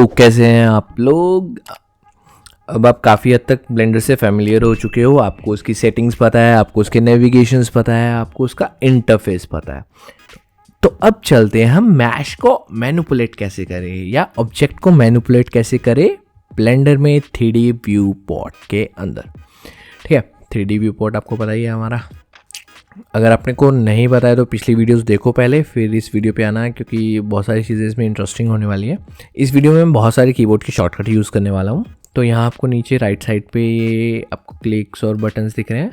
कैसे हैं आप लोग। अब आप काफ़ी हद तक ब्लेंडर से फेमिलियर हो चुके हो, आपको उसकी सेटिंग्स पता है, आपको उसके नेविगेशंस पता है, आपको उसका इंटरफेस पता है। तो अब चलते हैं हम मैश को मैनिपुलेट कैसे करें या ऑब्जेक्ट को मैनिपुलेट कैसे करें ब्लेंडर में 3D व्यू पोर्ट के अंदर। ठीक है, 3D व्यू पोर्ट आपको पता ही है हमारा। अगर आपने को नहीं पता है तो पिछली वीडियोस देखो पहले, फिर इस वीडियो पे आना है, क्योंकि बहुत सारी चीज़ें इसमें इंटरेस्टिंग होने वाली है। इस वीडियो में मैं बहुत सारे कीबोर्ड की शॉर्टकट यूज़ करने वाला हूँ। तो यहाँ आपको नीचे राइट साइड पे ये आपको क्लिक्स और बटन्स दिख रहे हैं।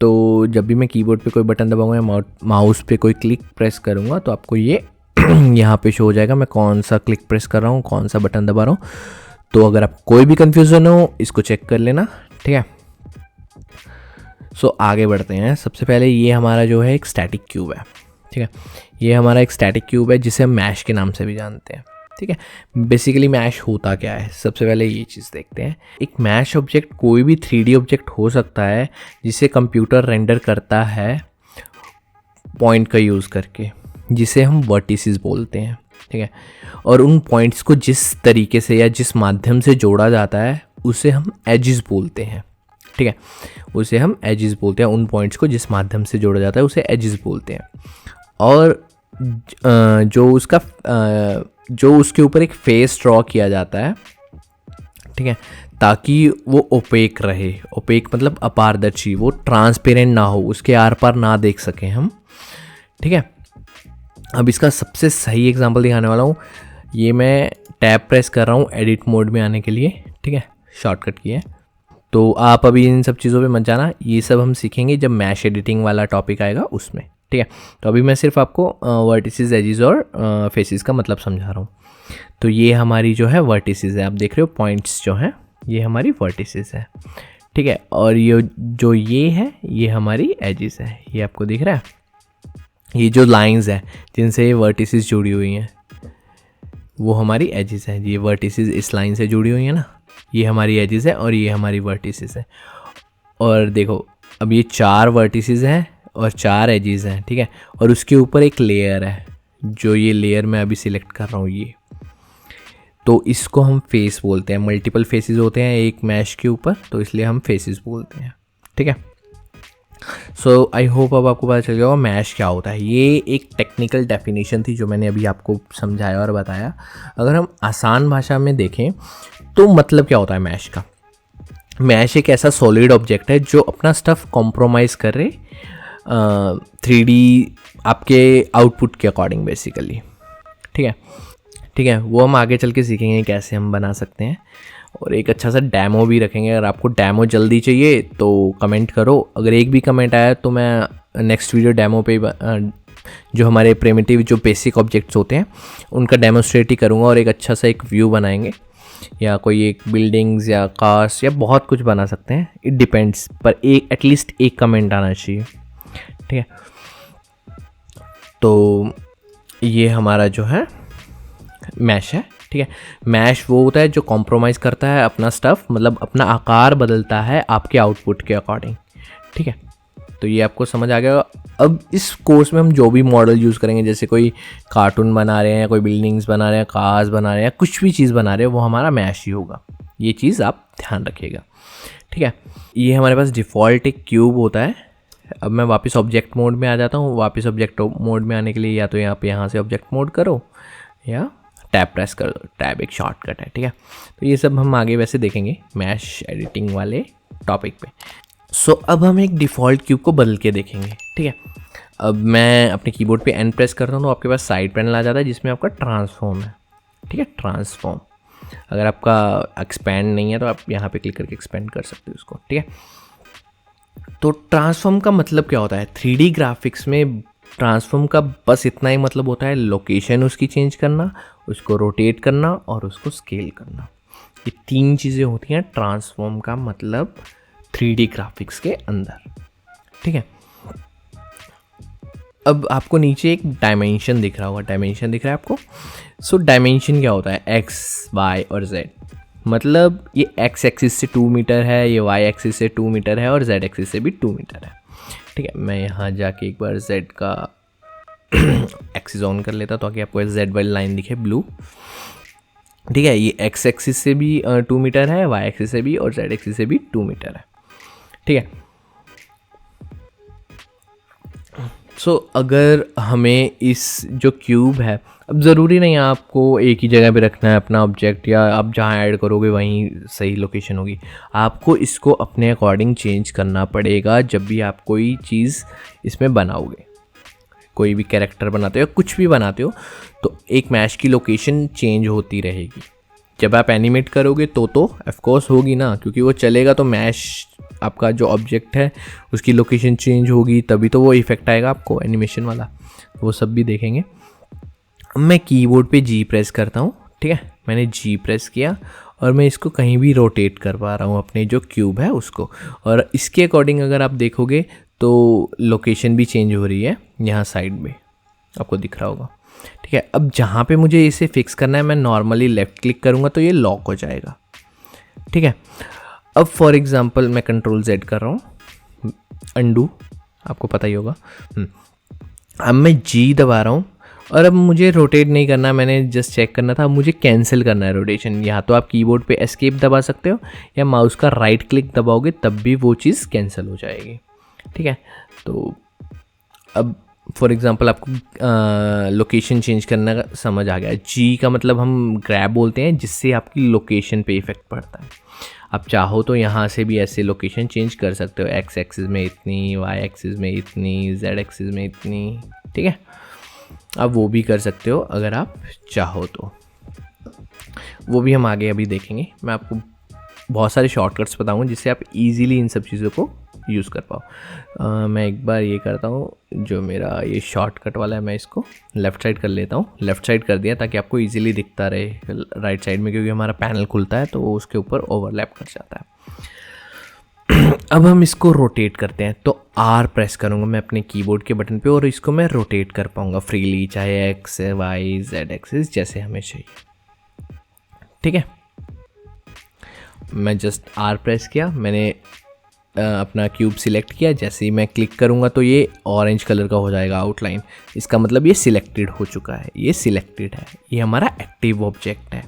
तो जब भी मैं कीबोर्ड पे कोई बटन दबाऊंगा या माउस पे कोई क्लिक प्रेस करूँगा तो आपको ये यहाँ पे शो हो जाएगा मैं कौन सा क्लिक प्रेस कर रहा हूँ, कौन सा बटन दबा रहा हूँ। तो अगर आप कोई भी कन्फ्यूज़न हो इसको चेक कर लेना। ठीक है, आगे बढ़ते हैं। सबसे पहले ये हमारा जो है एक स्टैटिक क्यूब है। ठीक है, ये हमारा एक स्टैटिक क्यूब है जिसे हम मैश के नाम से भी जानते हैं। ठीक है, बेसिकली मैश होता क्या है, सबसे पहले ये चीज़ देखते हैं। एक मैश ऑब्जेक्ट कोई भी 3D ऑब्जेक्ट हो सकता है जिसे कंप्यूटर रेंडर करता है पॉइंट का यूज़ करके, जिसे हम वर्टिसेस बोलते हैं। ठीक है, और उन पॉइंट्स को जिस तरीके से या जिस माध्यम से जोड़ा जाता है उसे हम एजेस बोलते हैं। ठीक है, उसे हम एजेस बोलते हैं। उन पॉइंट्स को जिस माध्यम से जोड़ा जाता है उसे एजेस बोलते हैं। और जो उसके ऊपर एक फेस ड्रॉ किया जाता है, ठीक है, ताकि वो ओपेक रहे। ओपेक मतलब अपारदर्शी, वो ट्रांसपेरेंट ना हो, उसके आर पार ना देख सकें हम। ठीक है, अब इसका सबसे सही एग्जांपल दिखाने वाला हूँ। ये मैं टैब प्रेस कर रहा हूँ एडिट मोड में आने के लिए। ठीक है, शॉर्टकट की है। तो आप अभी इन सब चीज़ों पे मत जाना, ये सब हम सीखेंगे जब मैश एडिटिंग वाला टॉपिक आएगा उसमें। ठीक है, तो अभी मैं सिर्फ आपको वर्टिसेस, एजेस और फेसेस का मतलब समझा रहा हूँ। तो ये हमारी जो है वर्टिसेस है, आप देख रहे हो पॉइंट्स जो हैं ये हमारी वर्टिसेस है। ठीक है, और ये है ये हमारी एजेस है। ये आपको दिख रहा है, ये जो लाइंस है जिनसे ये वर्टिसेस जुड़ी हुई हैं वो हमारी एजेस है। ये वर्टिसेस इस लाइन से जुड़ी हुई है ना, ये हमारी एजेस है और ये हमारी वर्टिसेस है। और देखो अब ये 4 वर्टिसेस हैं और 4 एजेस हैं। ठीक है, और उसके ऊपर एक लेयर है, जो ये लेयर मैं अभी सिलेक्ट कर रहा हूँ ये, तो इसको हम फेस बोलते हैं। मल्टीपल फेसेस होते हैं एक मैश के ऊपर, तो इसलिए हम फेसेस बोलते हैं। ठीक है, आई होप अब आपको पता चल गया होगा मैश क्या होता है। ये एक टेक्निकल डेफिनेशन थी जो मैंने अभी आपको समझाया और बताया। अगर हम आसान भाषा में देखें तो मतलब क्या होता है मैश का। मैश एक ऐसा सॉलिड ऑब्जेक्ट है जो अपना स्टफ कॉम्प्रोमाइज़ करे 3D आपके आउटपुट के अकॉर्डिंग बेसिकली। ठीक है, ठीक है, वो हम आगे चल के सीखेंगे कैसे हम बना सकते हैं, और एक अच्छा सा डैमो भी रखेंगे। अगर आपको डैमो जल्दी चाहिए तो कमेंट करो। अगर एक भी कमेंट आया तो मैं नेक्स्ट वीडियो डैमो पे जो हमारे प्रिमिटिव जो बेसिक ऑब्जेक्ट्स होते हैं उनका डेमोस्ट्रेट ही करूँगा, और एक अच्छा सा एक व्यू बनाएंगे, या कोई एक बिल्डिंग्स या कार्स या बहुत कुछ बना सकते हैं, इट डिपेंड्स। पर एक एटलीस्ट एक कमेंट आना चाहिए। ठीक है, तो ये हमारा जो है मैश है। ठीक है, मैश वो होता है जो कॉम्प्रोमाइज़ करता है अपना स्टफ़, मतलब अपना आकार बदलता है आपके आउटपुट के अकॉर्डिंग। ठीक है, तो ये आपको समझ आ गया। अब इस कोर्स में हम जो भी मॉडल यूज़ करेंगे, जैसे कोई कार्टून बना रहे हैं, कोई बिल्डिंग्स बना रहे हैं, कार्स बना रहे हैं, कुछ भी चीज़ बना रहे हैं, वो हमारा मैश ही होगा। ये चीज़ आप ध्यान रखिएगा। ठीक है, ये हमारे पास डिफ़ॉल्ट एक क्यूब होता है। अब मैं वापस ऑब्जेक्ट मोड में आ जाता हूँ। वापस ऑब्जेक्ट मोड में आने के लिए या तो यहाँ से ऑब्जेक्ट मोड करो या टैब प्रेस कर दो। टैब एक शॉर्टकट है। ठीक है, तो ये सब हम आगे वैसे देखेंगे मैश एडिटिंग वाले टॉपिक पे। अब हम एक डिफ़ॉल्ट क्यूब को बदल के देखेंगे। ठीक है, अब मैं अपने कीबोर्ड पे एन प्रेस करता हूँ तो आपके पास साइड पैनल आ जाता है जिसमें आपका ट्रांसफॉर्म है। ठीक है, ट्रांसफॉर्म। अगर आपका एक्सपैंड नहीं है तो आप यहाँ पे क्लिक करके एक्सपेंड कर सकते हो उसको। ठीक है, तो ट्रांसफॉर्म का मतलब क्या होता है 3D ग्राफिक्स में। ट्रांसफॉर्म का बस इतना ही मतलब होता है लोकेशन उसकी चेंज करना, उसको रोटेट करना और उसको स्केल करना। ये 3 चीज़ें होती हैं ट्रांसफॉर्म का मतलब 3D ग्राफिक्स के अंदर। ठीक है, अब आपको नीचे एक डायमेंशन दिख रहा होगा। डायमेंशन दिख रहा है आपको। डायमेंशन क्या होता है, एक्स, वाई और जेड। मतलब ये एक्स एक्सिस से 2 मीटर है, ये वाई एक्सिस से 2 मीटर है और जेड एक्सिस से भी 2 मीटर है। ठीक है, मैं यहाँ जाके एक बार जेड का एक्सिस ऑन कर लेता ताकि आपको जेड वाली लाइन दिखे ब्लू। ठीक है, ये एक्स एक्सिस से भी 2 मीटर है, वाई एक्सिस से भी और जेड एक्सिस से भी 2 मीटर है। ठीक है, सो अगर हमें इस जो क्यूब है, अब ज़रूरी नहीं है आपको एक ही जगह पे रखना है अपना ऑब्जेक्ट, या आप जहाँ ऐड करोगे वहीं सही लोकेशन होगी। आपको इसको अपने अकॉर्डिंग चेंज करना पड़ेगा जब भी आप कोई चीज़ इसमें बनाओगे, कोई भी कैरेक्टर बनाते हो या कुछ भी बनाते हो, तो एक मैश की लोकेशन चेंज होती रहेगी। जब आप एनिमेट करोगे तो ऑफकोर्स होगी ना, क्योंकि वो चलेगा तो मैश आपका जो ऑब्जेक्ट है उसकी लोकेशन चेंज होगी, तभी तो वो इफेक्ट आएगा आपको एनिमेशन वाला। वो सब भी देखेंगे। मैं कीबोर्ड पे जी प्रेस करता हूँ। ठीक है, मैंने जी प्रेस किया और मैं इसको कहीं भी रोटेट कर पा रहा हूँ अपने जो क्यूब है उसको, और इसके अकॉर्डिंग अगर आप देखोगे तो लोकेशन भी चेंज हो रही है यहाँ साइड में, आपको दिख रहा होगा। ठीक है, अब जहाँ पे मुझे इसे फिक्स करना है मैं नॉर्मली लेफ़्ट क्लिक करूँगा तो ये लॉक हो जाएगा। ठीक है, अब फॉर एग्ज़ाम्पल मैं कंट्रोल Z कर रहा हूँ, अंडू, आपको पता ही होगा। अब मैं G दबा रहा हूँ और अब मुझे रोटेट नहीं करना, मैंने जस्ट चेक करना था, मुझे कैंसिल करना है रोटेशन। यहाँ तो आप कीबोर्ड पे एस्केप दबा सकते हो या माउस का राइट क्लिक दबाओगे तब भी वो चीज़ कैंसिल हो जाएगी। ठीक है, तो अब फॉर एग्ज़ाम्पल आपको लोकेशन चेंज करने का समझ आ गया। जी का मतलब हम ग्रैब बोलते हैं, जिससे आपकी लोकेशन पे इफेक्ट पड़ता है। आप चाहो तो यहाँ से भी ऐसे लोकेशन चेंज कर सकते हो, एक्स एक्सिस में इतनी, वाई एक्सिस में इतनी, जेड एक्सिस में इतनी। ठीक है, आप वो भी कर सकते हो अगर आप चाहो तो, वो भी हम आगे अभी देखेंगे। मैं आपको बहुत सारे शॉर्टकट्स बताऊंगा जिससे आप इजीली इन सब चीज़ों को यूज़ कर पाओ। मैं एक बार ये करता हूँ, जो मेरा ये शॉर्टकट वाला है मैं इसको लेफ़्ट साइड कर लेता हूँ। लेफ़्ट साइड कर दिया ताकि आपको इजीली दिखता रहे राइट साइड में, क्योंकि हमारा पैनल खुलता है तो वो उसके ऊपर ओवरलैप कर जाता है। अब हम इसको रोटेट करते हैं, तो R प्रेस करूँगा मैं अपने कीबोर्ड के बटन पे और इसको मैं रोटेट कर पाऊँगा फ्रीली, चाहे एक्स वाई जेड एक्सिस जैसे हमें चाहिए। ठीक है, मैं जस्ट R प्रेस किया, मैंने अपना क्यूब सिलेक्ट किया। जैसे ही मैं क्लिक करूँगा तो ये ऑरेंज कलर का हो जाएगा आउटलाइन, इसका मतलब ये सिलेक्टेड हो चुका है, ये सिलेक्टेड है, ये हमारा एक्टिव ऑब्जेक्ट है।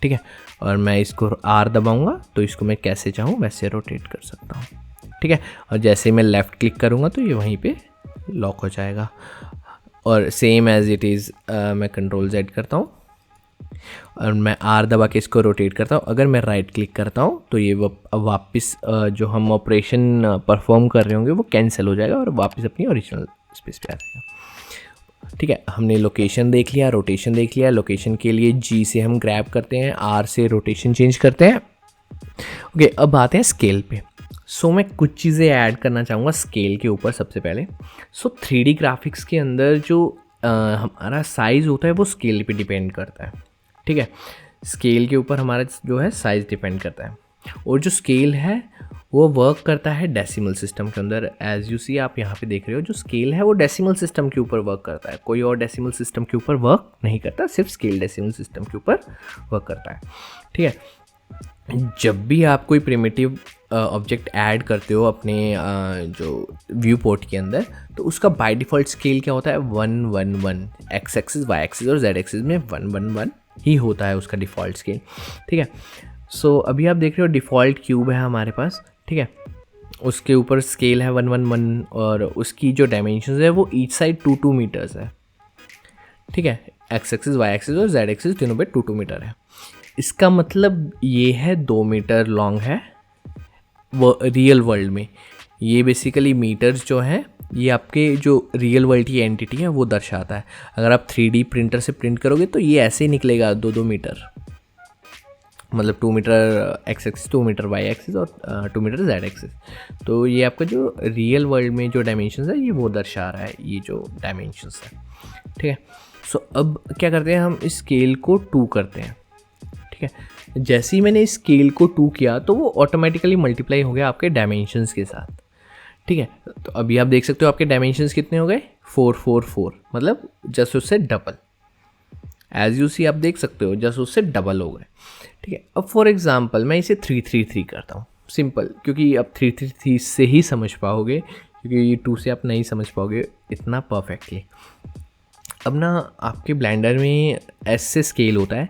ठीक है, और मैं इसको R दबाऊँगा तो इसको मैं कैसे चाहूँ वैसे रोटेट कर सकता हूँ। ठीक है, और जैसे मैं लेफ़्ट क्लिक करूँगा तो ये वहीं पे लॉक हो जाएगा। और सेम एज़ इट इज़ मैं कंट्रोल Z करता हूँ और मैं R दबा के इसको रोटेट करता हूँ। अगर मैं राइट क्लिक करता हूँ तो ये वापस जो हम ऑपरेशन परफॉर्म कर रहे होंगे वो कैंसिल हो जाएगा और वापस अपनी ओरिजिनल स्पेस पे आ जाएगा। ठीक है, हमने लोकेशन देख लिया, रोटेशन देख लिया। लोकेशन के लिए G से हम ग्रैब करते हैं, R से रोटेशन चेंज करते हैं। ओके, अब आते हैं स्केल पे। सो मैं कुछ चीज़ें ऐड करना चाहूँगा स्केल के ऊपर सबसे पहले। सो 3D ग्राफिक्स के अंदर जो हमारा साइज़ होता है वो स्केल पे डिपेंड करता है। ठीक है, स्केल के ऊपर हमारा जो है साइज़ डिपेंड करता है, और जो स्केल है वो वर्क करता है डेसिमल सिस्टम के अंदर। एज यू सी, आप यहाँ पे देख रहे हो, जो स्केल है वो डेसिमल सिस्टम के ऊपर वर्क करता है, कोई और डेसिमल सिस्टम के ऊपर वर्क नहीं करता, सिर्फ स्केल डेसिमल सिस्टम के ऊपर वर्क करता है। ठीक है, जब भी आप कोई प्रिमिटिव ऑब्जेक्ट ऐड करते हो अपने जो व्यू पोर्ट के अंदर, तो उसका बाय डिफ़ॉल्ट स्केल क्या होता है, 1 1 1। एक्स एक्सिस, वाई एक्सिस और जेड एक्सिस में 1 1 1 ही होता है उसका डिफ़ॉल्ट स्केल। ठीक है, सो अभी आप देख रहे हो डिफ़ॉल्ट क्यूब है हमारे पास। ठीक है, उसके ऊपर स्केल है 1 1 1 और उसकी जो डायमेंशंस है वो ईच साइड 2 2 मीटर्स है। ठीक है, एक्स एक्सिस, वाई एक्सिस और जेड एक्सिस तीनों पे 2 2 मीटर है। इसका मतलब ये है 2 मीटर लॉन्ग है वो रियल वर्ल्ड में। ये बेसिकली मीटर्स जो हैं ये आपके जो रियल वर्ल्ड की एंटिटी है वो दर्शाता है। अगर आप 3D प्रिंटर से प्रिंट करोगे तो ये ऐसे ही निकलेगा 2 2 मीटर, मतलब 2 metre X axis, 2 metre Y axis और 2 मीटर जेड एक्सिस। तो ये आपका जो रियल वर्ल्ड में जो डायमेंशंस है ये वो दर्शा रहा है, ये जो डायमेंशंस है। ठीक है, सो अब क्या करते हैं, हम इस स्केल को 2 करते हैं। ठीक है, जैसे ही मैंने इस स्केल को 2 किया तो वो ऑटोमेटिकली मल्टीप्लाई हो गया आपके डायमेंशंस के साथ। ठीक है, तो अभी आप देख सकते हो आपके डायमेंशंस कितने हो गए, 4 4 4, मतलब जस्ट उससे डबल। एज यू सी, आप देख सकते हो जस्ट उससे डबल हो गए। ठीक है, अब फॉर एग्जांपल मैं इसे 3 3 3 करता हूँ, सिंपल, क्योंकि अब 3 3 3 से ही समझ पाओगे, क्योंकि 2 से आप नहीं समझ पाओगे इतना परफेक्टली। अब ना आपके ब्लेंडर में एस से स्केल होता है,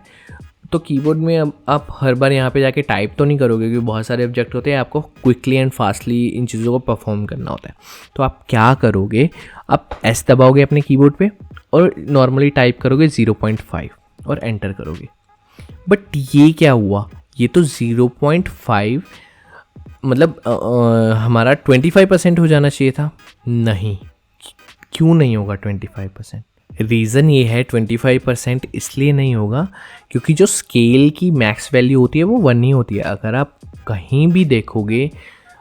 तो कीबोर्ड में अब आप हर बार यहाँ पे जाके टाइप तो नहीं करोगे, क्योंकि बहुत सारे ऑब्जेक्ट होते हैं, आपको क्विकली एंड फास्टली इन चीज़ों को परफॉर्म करना होता है। तो आप क्या करोगे, आप एस दबाओगे अपने कीबोर्ड पे और नॉर्मली टाइप करोगे 0.5 और एंटर करोगे। बट ये क्या हुआ, ये तो 0.5 मतलब हमारा 25% हो जाना चाहिए था। नहीं, क्यों नहीं होगा 25%? रीज़न ये है 25% इसलिए नहीं होगा क्योंकि जो स्केल की मैक्स वैल्यू होती है वो 1 ही होती है। अगर आप कहीं भी देखोगे,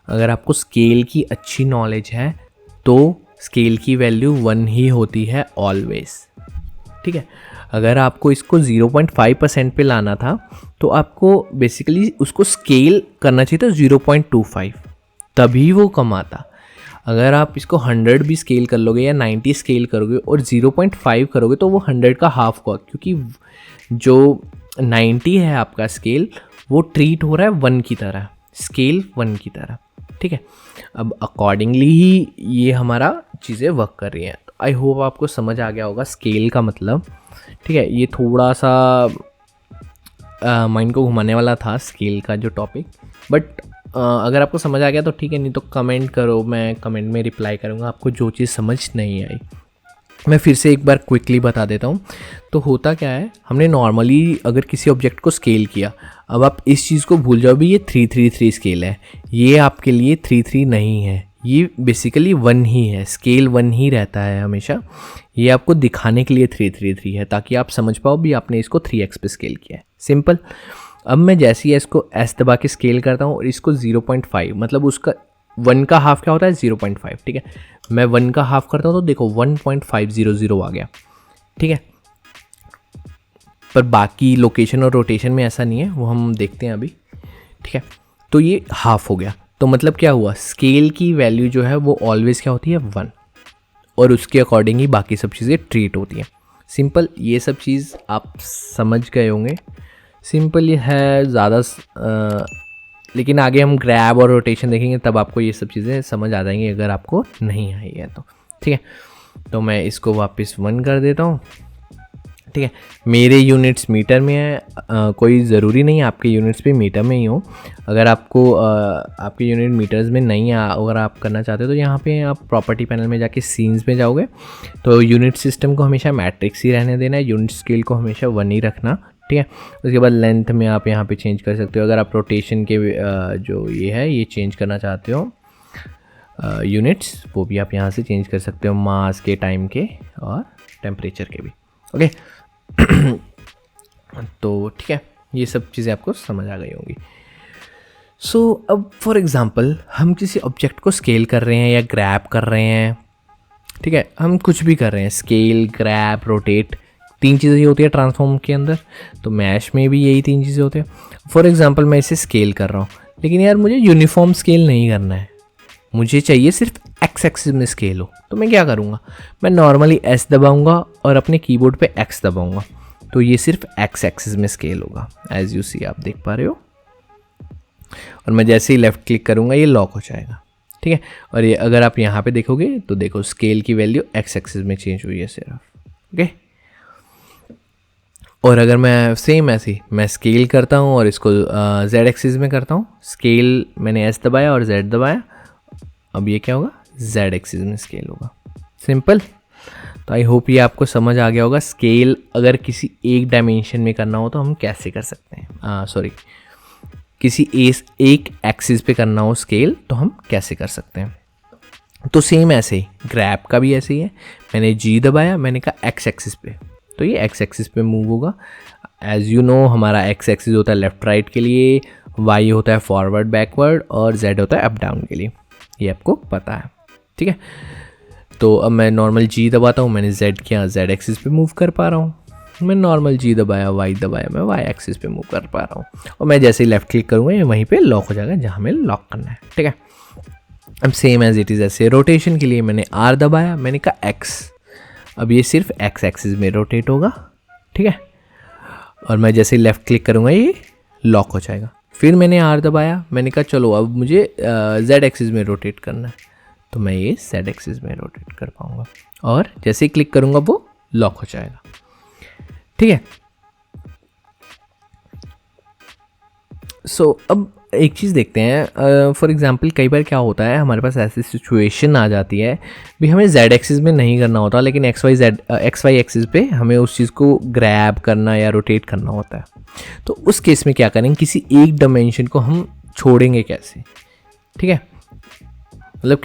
अगर आपको स्केल की अच्छी नॉलेज है तो स्केल की वैल्यू 1 ही होती है ऑलवेज, ठीक है। अगर आपको इसको 0.5% पे लाना था तो आपको बेसिकली उसको स्केल करना चाहिए था 0.25, तभी वो कम आता। अगर आप इसको 100 भी स्केल कर लोगे या 90 स्केल करोगे और 0.5 करोगे तो वो 100 का हाफ होगा, क्योंकि जो 90 है आपका स्केल वो ट्रीट हो रहा है 1 की तरह, स्केल 1 की तरह, ठीक है। अब अकॉर्डिंगली ही ये हमारा चीज़ें वर्क कर रही हैं। तो आई होप आपको समझ आ गया होगा स्केल का मतलब, ठीक है। ये थोड़ा सा माइंड को घुमाने वाला था स्केल का जो टॉपिक, बट अगर आपको समझ आ गया तो ठीक है, नहीं तो कमेंट करो, मैं कमेंट में रिप्लाई करूँगा आपको जो चीज़ समझ नहीं आई। मैं फिर से एक बार क्विकली बता देता हूँ। तो होता क्या है, हमने नॉर्मली अगर किसी ऑब्जेक्ट को स्केल किया, अब आप इस चीज़ को भूल जाओ भी ये 333 स्केल है, ये आपके लिए 33 नहीं है, ये बेसिकली 1 ही है, स्केल 1 ही रहता है हमेशा। ये आपको दिखाने के लिए 333 है ताकि आप समझ पाओ भी आपने इसको 3x पे स्केल किया है, सिंपल। अब मैं जैसे ही इसको s दबा के स्केल करता हूँ और इसको 0.5 मतलब उसका 1 का हाफ क्या होता है 0.5, ठीक है। मैं 1 का हाफ करता हूँ तो देखो 1.500 आ गया, ठीक है। पर बाकी लोकेशन और रोटेशन में ऐसा नहीं है, वो हम देखते हैं अभी, ठीक है। तो ये हाफ हो गया, तो मतलब क्या हुआ, स्केल की वैल्यू जो है वो ऑलवेज क्या होती है 1, और उसके अकॉर्डिंग ही बाकी सब चीज़ें ट्रीट होती हैं। सिंपल, ये सब चीज़ आप समझ गए होंगे, सिंपल ये है ज़्यादा। लेकिन आगे हम ग्रैब और रोटेशन देखेंगे तब आपको ये सब चीज़ें समझ आ जाएंगी, अगर आपको नहीं आई है तो, ठीक है। तो मैं इसको वापस 1 कर देता हूँ, ठीक है। मेरे यूनिट्स मीटर में है, कोई ज़रूरी नहीं आपके यूनिट्स भी मीटर में ही हो। अगर आपको आपके यूनिट मीटर्स में नहीं है, अगर आप करना चाहते हो तो यहाँ पे आप प्रॉपर्टी पैनल में जाके सीन्स में जाओगे तो यूनिट सिस्टम को हमेशा मैट्रिक्स ही रहने देना है, यूनिट स्केल को हमेशा 1 ही रखना, ठीक है। उसके बाद लेंथ में आप यहाँ पे चेंज कर सकते हो। अगर आप रोटेशन के जो ये है ये चेंज करना चाहते हो यूनिट्स, वो भी आप यहाँ से चेंज कर सकते हो, मास के, टाइम के और टेम्परेचर के भी, ओके। तो ठीक है, ये सब चीज़ें आपको समझ आ गई होंगी। सो अब फॉर एग्ज़ाम्पल हम किसी ऑब्जेक्ट को स्केल कर रहे हैं या ग्रैब कर रहे हैं, ठीक है, हम कुछ भी कर रहे हैं, स्केल, ग्रैब, रोटेट, 3 चीज़ें ही होती है ट्रांसफॉर्म के अंदर, तो मैश में भी यही 3 चीज़ें होती हैं। फॉर एग्ज़ाम्पल मैं इसे स्केल कर रहा हूँ, लेकिन यार मुझे यूनिफॉर्म स्केल नहीं करना है, मुझे चाहिए सिर्फ एक्स एक्सिस में स्केल हो। तो मैं क्या करूँगा, मैं नॉर्मली एस दबाऊँगा और अपने कीबोर्ड पे एक्स दबाऊँगा, तो ये सिर्फ एक्स एक्सिस में स्केल होगा, एज यू सी, आप देख पा रहे हो। और मैं जैसे ही लेफ़्ट क्लिक करूँगा ये लॉक हो जाएगा, ठीक है। और ये अगर आप यहाँ पे देखोगे तो देखो स्केल की वैल्यू एक्स एक्सिस में चेंज हुई है सिर्फ, ओके। और अगर मैं सेम ऐसे मैं स्केल करता हूँ और इसको जेड एक्सिस में करता हूँ, स्केल मैंने एस दबाया और जेड दबाया, अब ये क्या होगा, जेड एक्सिस में स्केल होगा, सिंपल। तो आई होप ये आपको समझ आ गया होगा। स्केल अगर किसी एक डायमेंशन में करना हो तो हम कैसे कर सकते हैं, सॉरी, किसी एक एक्सिस पे करना हो स्केल तो हम कैसे कर सकते हैं। तो सेम ऐसे ही ग्रैब का भी ऐसे ही है, मैंने जी दबाया, मैंने कहा एक्स एक्सिस पे, तो ये एक्स एक्सिस पे मूव होगा। एज यू नो हमारा एक्स एक्सिस होता है लेफ़्ट राइट के लिए, वाई होता है फॉरवर्ड बैकवर्ड और जेड होता है अप डाउन के लिए, ये आपको पता है, ठीक है। तो अब मैं नॉर्मल जी दबाता हूँ, मैंने जेड किया, जेड एक्सिस पे मूव कर पा रहा हूँ। मैं नॉर्मल जी दबाया, वाई दबाया, मैं वाई एक्सिस पे मूव कर पा रहा हूँ। और मैं जैसे ही लेफ़्ट क्लिक करूँगा ये वहीं पे लॉक हो जाएगा जहाँ हमें लॉक करना है, ठीक है। अब सेम एज इट इज़ ऐसे रोटेशन के लिए मैंने आर दबाया, मैंने कहा एक्स, अब ये सिर्फ एक्स एक्सिस में रोटेट होगा, ठीक है। और मैं जैसे ही लेफ़्ट क्लिक करूँगा ये लॉक हो जाएगा। फिर मैंने आर दबाया, मैंने कहा चलो अब मुझे जेड एक्सिस में रोटेट करना है, तो मैं ये जेड एक्सिस में रोटेट कर पाऊँगा, और जैसे ही क्लिक करूँगा वो लॉक हो जाएगा, ठीक है। अब एक चीज़ देखते हैं, फॉर एग्जांपल कई बार क्या होता है, हमारे पास ऐसी सिचुएशन आ जाती है भी हमें जेड एक्सिस में नहीं करना होता, लेकिन एक्स वाई एक्सिस पे हमें उस चीज़ को ग्रैब करना या रोटेट करना होता है। तो उस केस में क्या करेंगे, किसी एक डायमेंशन को हम छोड़ेंगे कैसे, ठीक है, मतलब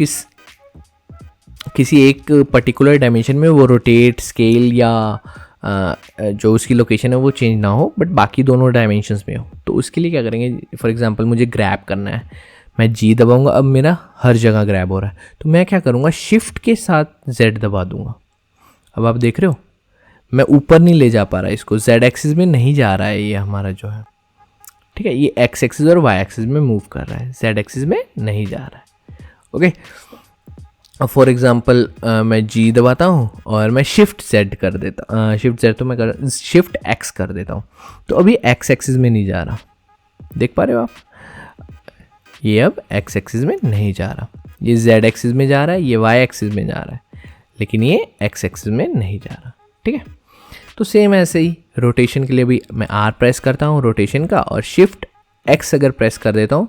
किसी एक पर्टिकुलर डायमेंशन में वो रोटेट, स्केल या जो उसकी लोकेशन है वो चेंज ना हो, बट बाकी दोनों डायमेंशंस में हो। तो उसके लिए क्या करेंगे, फॉर एग्जांपल मुझे ग्रैब करना है, मैं जी दबाऊंगा, अब मेरा हर जगह ग्रैब हो रहा है, तो मैं क्या करूँगा, शिफ्ट के साथ जेड दबा दूंगा। अब आप देख रहे हो मैं ऊपर नहीं ले जा पा रहा, इसको जेड एक्सिस में नहीं जा रहा है ये हमारा जो है, ठीक है, ये एक्स एक्सिस और वाई एक्सिस में मूव कर रहा है, जेड एक्सिस में नहीं जा रहा है। ओके, अब फॉर एग्जांपल मैं जी दबाता हूँ और मैं शिफ्ट जेड कर देता, शिफ्ट जेड तो मैं शिफ्ट एक्स कर देता हूँ, तो अभी एक्स एक्सिस में नहीं जा रहा, देख पा रहे हो आप, ये अब एक्स एक्सिस में नहीं जा रहा, ये जेड एक्सिस में जा रहा है, ये वाई एक्सिस में जा रहा है, लेकिन ये एक्स एक्सिस में नहीं जा रहा, ठीक है। तो सेम ऐसे ही रोटेशन के लिए भी मैं आर प्रेस करता हूँ रोटेशन का, और शिफ्ट एक्स अगर प्रेस कर देता हूँ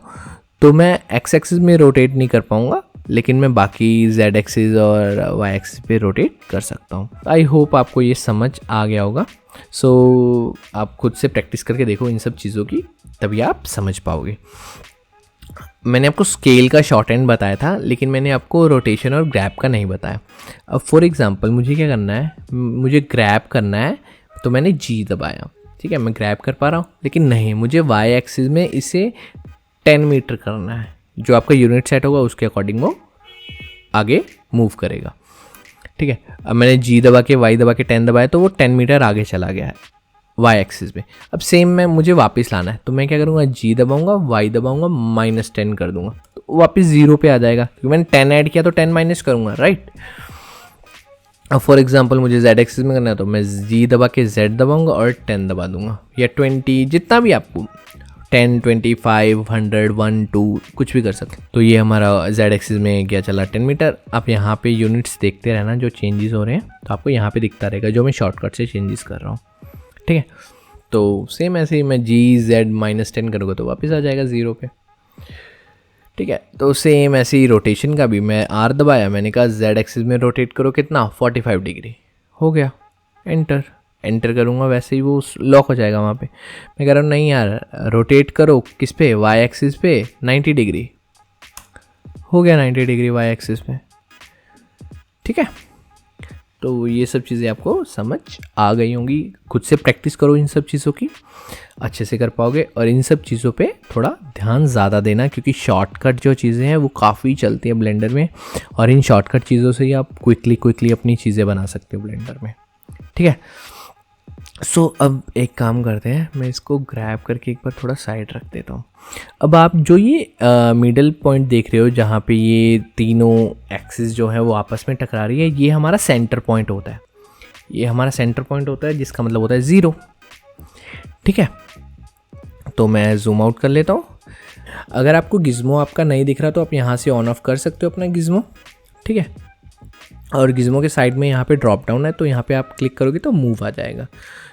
तो मैं एक्स एक्सिस में रोटेट नहीं कर पाऊँगा, लेकिन मैं बाकी जेड एक्सिस और वाई एक्सिस पे रोटेट कर सकता हूँ। आई होप आपको ये समझ आ गया होगा। सो आप खुद से प्रैक्टिस करके देखो इन सब चीज़ों की, तभी आप समझ पाओगे। मैंने आपको स्केल का शॉर्ट हैंड बताया था, लेकिन मैंने आपको रोटेशन और ग्रैब का नहीं बताया। अब फॉर एग्जांपल मुझे क्या करना है, मुझे ग्रैब करना है, तो मैंने जी दबाया, ठीक है, मैं ग्रैब कर पा रहा हूँ, लेकिन नहीं, मुझे वाई एक्सिस में इसे 10 मीटर करना है, जो आपका यूनिट सेट होगा उसके अकॉर्डिंग वो आगे मूव करेगा, ठीक है। अब मैंने जी दबा के वाई दबा के 10 दबाया, तो वो 10 मीटर आगे चला गया है वाई एक्सिस में। अब सेम मैं मुझे वापस लाना है, तो मैं क्या करूँगा, जी दबाऊंगा, वाई दबाऊंगा, -10 कर दूंगा, तो वापस 0 पे आ जाएगा, क्योंकि मैंने 10 ऐड किया तो 10 माइनस करूँगा, राइट। अब फॉर एग्जांपल मुझे जेड एक्सिस में करना है, तो मैं जी दबा के जेड दबाऊंगा और 10 दबा दूंगा, या 20, जितना भी आपको, 10, 25, 100, 1, 2 कुछ भी कर सकते। तो ये हमारा जेड एक्सिस में गया चला 10 मीटर। आप यहाँ पे यूनिट्स देखते रहना जो चेंजेस हो रहे हैं, तो आपको यहाँ पे दिखता रहेगा जो मैं शॉर्टकट से चेंजेस कर रहा हूँ, ठीक है। तो सेम ऐसे ही मैं जी जेड -10 करूँगा तो वापस आ जाएगा 0 पे, ठीक है। तो सेम ऐसे ही रोटेशन का भी मैं आर दबाया, मैंने कहा जेड एक्सिस में रोटेट करो कितना, 45 डिग्री, हो गया, एंटर करूँगा, वैसे ही वो लॉक हो जाएगा वहाँ पे। मैं कह रहा हूँ नहीं यार, रोटेट करो किस पे, वाई एक्सिस पे 90 डिग्री, हो गया 90 डिग्री वाई एक्सिस पे, ठीक है। तो ये सब चीज़ें आपको समझ आ गई होंगी, खुद से प्रैक्टिस करो इन सब चीज़ों की, अच्छे से कर पाओगे। और इन सब चीज़ों पे थोड़ा ध्यान ज़्यादा देना, क्योंकि शॉर्टकट जो चीज़ें हैं वो काफ़ी चलती हैं ब्लेंडर में, और इन शॉर्टकट चीज़ों से ही आप क्विकली अपनी चीज़ें बना सकते हो ब्लेंडर में, ठीक है। सो अब एक काम करते हैं, मैं इसको ग्रैब करके एक बार थोड़ा साइड रख देता हूँ। अब आप जो ये मिडल पॉइंट देख रहे हो, जहाँ पे ये तीनों एक्सिस जो है वो आपस में टकरा रही है, ये हमारा सेंटर पॉइंट होता है, ये हमारा सेंटर पॉइंट होता है, जिसका मतलब होता है 0, ठीक है। तो मैं जूम आउट कर लेता हूँ। अगर आपको गिज़्मो आपका नहीं दिख रहा तो आप यहाँ से ऑन ऑफ कर सकते हो अपना गिज़्मो, ठीक है। और गिज़्मो के साइड में यहाँ पे ड्रॉप डाउन है, तो यहाँ पे आप क्लिक करोगे तो मूव आ जाएगा।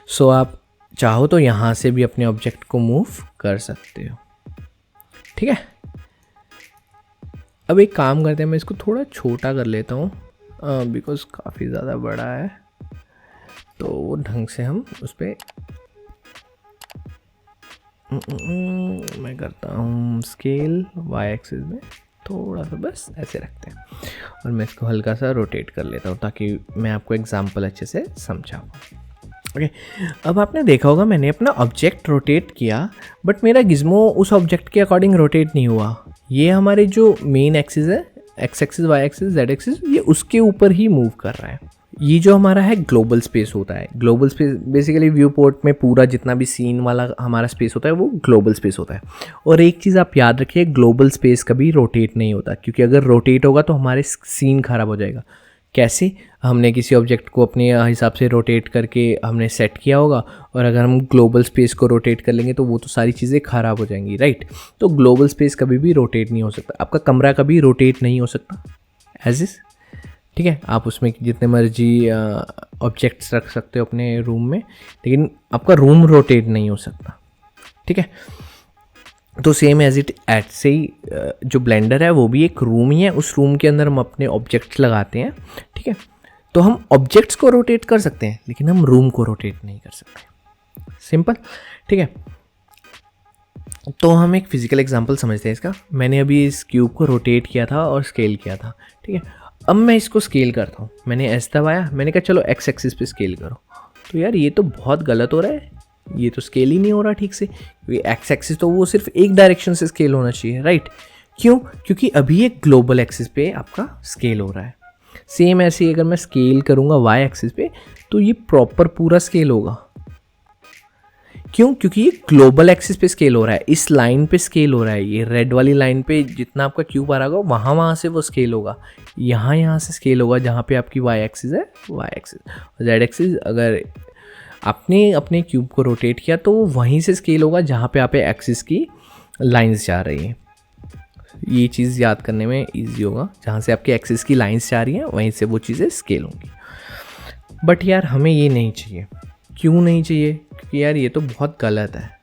सो आप चाहो तो यहाँ से भी अपने ऑब्जेक्ट को मूव कर सकते हो, ठीक है। अब एक काम करते हैं, मैं इसको थोड़ा छोटा कर लेता हूँ, बिकॉज काफ़ी ज़्यादा बड़ा है, तो वो ढंग से हम उस पर मैं करता हूँ स्केल वाई एक्सिस में थोड़ा सा, बस ऐसे रखते हैं, और मैं इसको हल्का सा रोटेट कर लेता हूँ ताकि मैं आपको एग्जांपल अच्छे से समझा पाऊँ। ओके, अब आपने देखा होगा मैंने अपना ऑब्जेक्ट रोटेट किया, बट मेरा गिज़्मो उस ऑब्जेक्ट के अकॉर्डिंग रोटेट नहीं हुआ। ये हमारे जो मेन एक्सिस है, X axis, Y axis, Z axis, ये उसके ऊपर ही मूव कर रहा है। ये जो हमारा है ग्लोबल स्पेस होता है, global space basically view port में पूरा जितना भी सीन वाला हमारा स्पेस होता है वो ग्लोबल स्पेस होता है। और एक चीज़ आप याद रखिए, ग्लोबल स्पेस कभी रोटेट नहीं होता, क्योंकि अगर रोटेट होगा तो हमारे सीन ख़राब हो जाएगा। कैसे, हमने किसी ऑब्जेक्ट को अपने हिसाब से रोटेट करके हमने सेट किया होगा, और अगर हम ग्लोबल स्पेस को रोटेट कर लेंगे तो वो तो सारी चीज़ें ख़राब हो जाएंगी, राइट। तो ग्लोबल स्पेस कभी भी रोटेट नहीं हो सकता, आपका कमरा कभी रोटेट नहीं हो सकता एज इज़, ठीक है। आप उसमें जितने मर्जी ऑब्जेक्ट्स रख सकते हो अपने रूम में, लेकिन आपका रूम रोटेट नहीं हो सकता, ठीक है। तो सेम एज इट एट से ही जो ब्लेंडर है वो भी एक रूम ही है, उस रूम के अंदर हम अपने ऑब्जेक्ट्स लगाते हैं, ठीक है। तो हम ऑब्जेक्ट्स को रोटेट कर सकते हैं लेकिन हम रूम को रोटेट नहीं कर सकते, सिंपल, ठीक है। तो हम एक फिजिकल एग्जांपल समझते हैं इसका। मैंने अभी इस क्यूब को रोटेट किया था और स्केल किया था, ठीक है। अब मैं इसको स्केल करता हूँ, मैंने एस दबाया, मैंने कहा चलो एक्स एक्सिस पे स्केल करो। तो यार ये तो बहुत गलत हो रहा है, ये तो स्केल ही नहीं हो रहा ठीक से, क्योंकि एक्स एक्सिस तो वो सिर्फ एक डायरेक्शन से स्केल होना चाहिए, राइट। क्यों? क्योंकि अभी एक ग्लोबल एक्सिस पे आपका स्केल हो रहा है। सेम ऐसे ही अगर मैं स्केल करूँगा वाई एक्सिस पे तो ये प्रॉपर पूरा स्केल होगा। क्यों? क्योंकि ये ग्लोबल एक्सिस पे स्केल हो रहा है, इस लाइन पे स्केल हो रहा है, ये रेड वाली लाइन पे जितना आपका क्यूब आ रहा होगा वहाँ से वो स्केल होगा, यहाँ से स्केल होगा जहाँ पे आपकी वाई एक्सिस है, वाई एक्सिस और जेड एक्सिस। अगर आपने अपने क्यूब को रोटेट किया तो वहीं से स्केल होगा जहाँ पे आप एक्सिस की लाइंस जा रही हैं। ये चीज़ याद करने में ईजी होगा, जहाँ से आपके एक्सिस की लाइंस जा रही हैं वहीं से वो चीज़ें स्केल होंगी। बट यार हमें ये नहीं चाहिए। क्यों नहीं चाहिए? क्योंकि यार ये तो बहुत गलत है।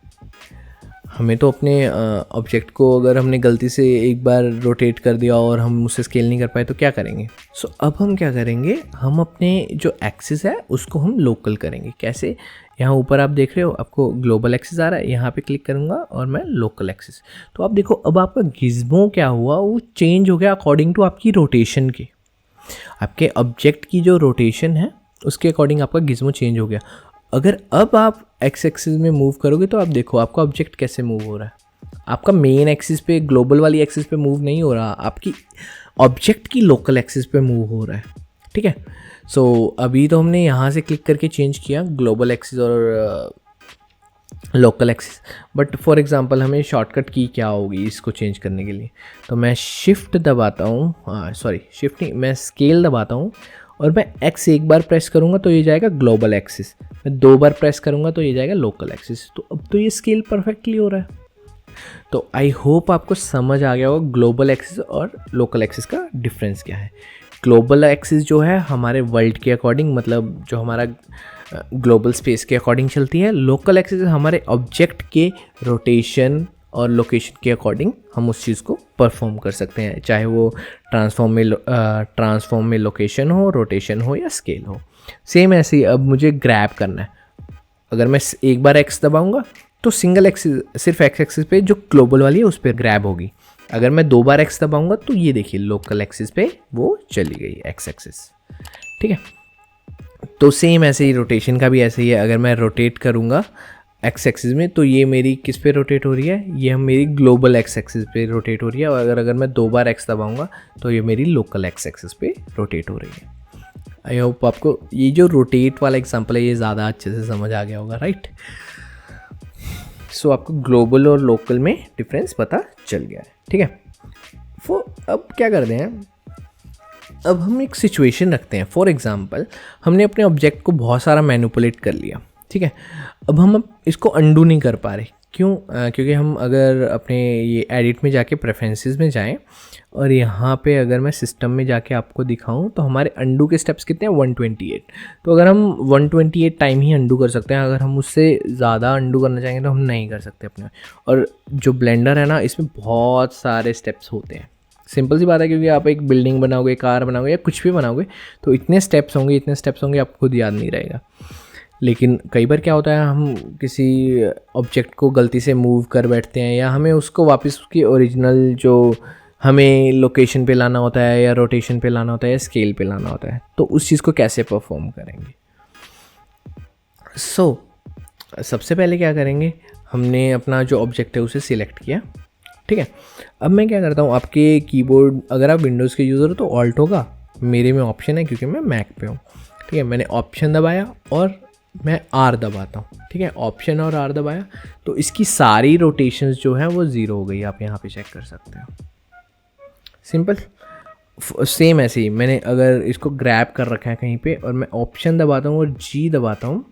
हमें तो अपने ऑब्जेक्ट को अगर हमने गलती से एक बार रोटेट कर दिया और हम उससे स्केल नहीं कर पाए तो क्या करेंगे? सो अब हम क्या करेंगे, हम अपने जो एक्सिस है उसको हम लोकल करेंगे। कैसे? यहाँ ऊपर आप देख रहे हो आपको ग्लोबल एक्सिस आ रहा है, यहाँ पे क्लिक करूँगा और मैं लोकल एक्सिस। तो आप देखो अब आपका गिज़्मो क्या हुआ, वो चेंज हो गया अकॉर्डिंग टू आपकी रोटेशन के। आपके ऑब्जेक्ट की जो रोटेशन है उसके अकॉर्डिंग आपका गिज़्मो चेंज हो गया। अगर अब आप एक्स एक्सिस में मूव करोगे तो आप देखो आपका ऑब्जेक्ट कैसे मूव हो रहा है। आपका मेन एक्सिस पे, ग्लोबल वाली एक्सिस पे मूव नहीं हो रहा, आपकी ऑब्जेक्ट की लोकल एक्सिस पे मूव हो रहा है, ठीक है। सो अभी तो हमने यहाँ से क्लिक करके चेंज किया ग्लोबल एक्सिस और local axis, but for example हमें शॉर्टकट की क्या होगी इसको चेंज करने के लिए। तो मैं शिफ्ट दबाता हूँ, शिफ्ट नहीं, मैं स्केल दबाता हूँ और मैं एक्स एक बार प्रेस करूँगा तो ये जाएगा ग्लोबल एक्सिस, मैं दो बार प्रेस करूँगा तो ये जाएगा लोकल एक्सिस। तो अब तो ये स्केल परफेक्टली हो रहा है। तो आई होप आपको समझ आ गया होगा ग्लोबल एक्सिस और लोकल एक्सिस का डिफरेंस क्या है। ग्लोबल एक्सिस जो है हमारे वर्ल्ड के अकॉर्डिंग, मतलब जो हमारा ग्लोबल स्पेस के अकॉर्डिंग चलती है। लोकल एक्सिस हमारे ऑब्जेक्ट के रोटेशन और लोकेशन के अकॉर्डिंग हम उस चीज़ को परफॉर्म कर सकते हैं, चाहे वो ट्रांसफॉर्म में लोकेशन हो, रोटेशन हो या स्केल हो। सेम ऐसे ही अब मुझे ग्रैब करना है। अगर मैं एक बार एक्स दबाऊंगा तो सिंगल एक्सिस, सिर्फ एक्स एक्सिस पे जो ग्लोबल वाली है उस पर ग्रैब होगी। अगर मैं दो बार एक्स दबाऊंगा तो ये देखिए लोकल एक्सिस पे वो चली गई एक्स एक्सिस, ठीक है। तो सेम ऐसे ही रोटेशन का भी ऐसे ही है। अगर मैं रोटेट करूँगा एक्स एक्सिस में तो ये मेरी किस पे रोटेट हो रही है, ये मेरी ग्लोबल एक्स एक्सिस पे रोटेट हो रही है। और अगर मैं दो बार एक्स दबाऊंगा तो ये मेरी लोकल एक्स एक्सिस पे रोटेट हो रही है। आई होप आपको ये जो रोटेट वाला एग्जांपल है ये ज़्यादा अच्छे से समझ आ गया होगा, राइट। सो आपको ग्लोबल और लोकल में डिफरेंस पता चल गया है, ठीक है। अब क्या करते हैं, अब हम एक सिचुएशन रखते हैं। फॉर एग्जांपल हमने अपने ऑब्जेक्ट को बहुत सारा मैनिपुलेट कर लिया, ठीक है। अब हम इसको अंडू नहीं कर पा रहे। क्यों? क्योंकि हम अगर अपने ये एडिट में जाके प्रेफरेंसेस में जाएं और यहाँ पे अगर मैं सिस्टम में जाके आपको दिखाऊं तो हमारे अंडू के स्टेप्स कितने हैं, 128। तो अगर हम 128 टाइम ही अंडू कर सकते हैं, अगर हम उससे ज़्यादा अंडू करना चाहेंगे तो हम नहीं कर सकते अपने। और जो ब्लेंडर है ना, इसमें बहुत सारे स्टेप्स होते हैं। सिंपल सी बात है, क्योंकि आप एक बिल्डिंग बनाओगे, कार बनाओगे या कुछ भी बनाओगे तो इतने स्टेप्स होंगे आपको खुद याद नहीं रहेगा। लेकिन कई बार क्या होता है, हम किसी ऑब्जेक्ट को गलती से मूव कर बैठते हैं या हमें उसको वापस उसकी ओरिजिनल जो हमें लोकेशन पे लाना होता है या रोटेशन पे लाना होता है या स्केल पे लाना होता है, तो उस चीज़ को कैसे परफॉर्म करेंगे। सबसे पहले क्या करेंगे, हमने अपना जो ऑब्जेक्ट है उसे सिलेक्ट किया, ठीक है। अब मैं क्या करता हूँ, आपके कीबोर्ड अगर आप विंडोज़ के यूज़र हो तो ऑल्ट होगा, मेरे में ऑप्शन है क्योंकि मैं मैक पे हूँ, ठीक है। मैंने ऑप्शन दबाया और मैं आर दबाता हूँ, ठीक है। ऑप्शन और आर दबाया तो इसकी सारी रोटेशंस जो है वो ज़ीरो हो गई, आप यहाँ पे चेक कर सकते हो। सिंपल। सेम ऐसे ही मैंने अगर इसको ग्रैब कर रखा है कहीं पे और मैं ऑप्शन दबाता हूँ और जी दबाता हूँ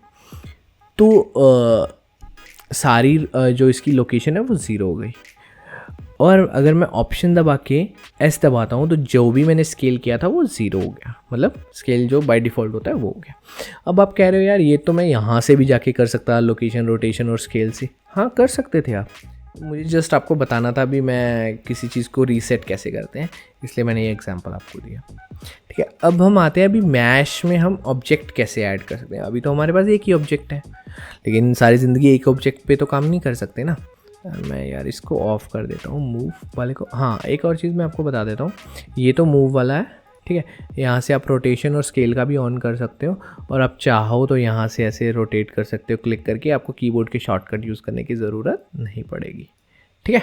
तो सारी जो इसकी लोकेशन है वो ज़ीरो हो गई। और अगर मैं ऑप्शन दबा के एस दबाता हूँ तो जो भी मैंने स्केल किया था वो ज़ीरो हो गया, मतलब स्केल जो बाय डिफ़ॉल्ट होता है वो हो गया। अब आप कह रहे हो यार ये तो मैं यहाँ से भी जाके कर सकता, लोकेशन, रोटेशन और स्केल से। हाँ कर सकते थे आप, मुझे जस्ट आपको बताना था अभी मैं किसी चीज़ को रीसेट कैसे करते हैं, इसलिए मैंने ये एग्जांपल आपको दिया। ठीक है, अब हम आते हैं अभी मैश में हम ऑब्जेक्ट कैसे ऐड कर सकते हैं। अभी तो हमारे पास एक ही ऑब्जेक्ट है, लेकिन सारी ज़िंदगी एक ऑब्जेक्ट पे तो काम नहीं कर सकते ना। मैं यार इसको ऑफ कर देता हूँ मूव वाले को। हाँ, एक और चीज़ मैं आपको बता देता हूँ, ये तो मूव वाला है। ठीक है, यहाँ से आप रोटेशन और स्केल का भी ऑन कर सकते हो, और आप चाहो तो यहाँ से ऐसे रोटेट कर सकते हो क्लिक करके। आपको कीबोर्ड के शॉर्टकट यूज़ करने की ज़रूरत नहीं पड़ेगी। ठीक है,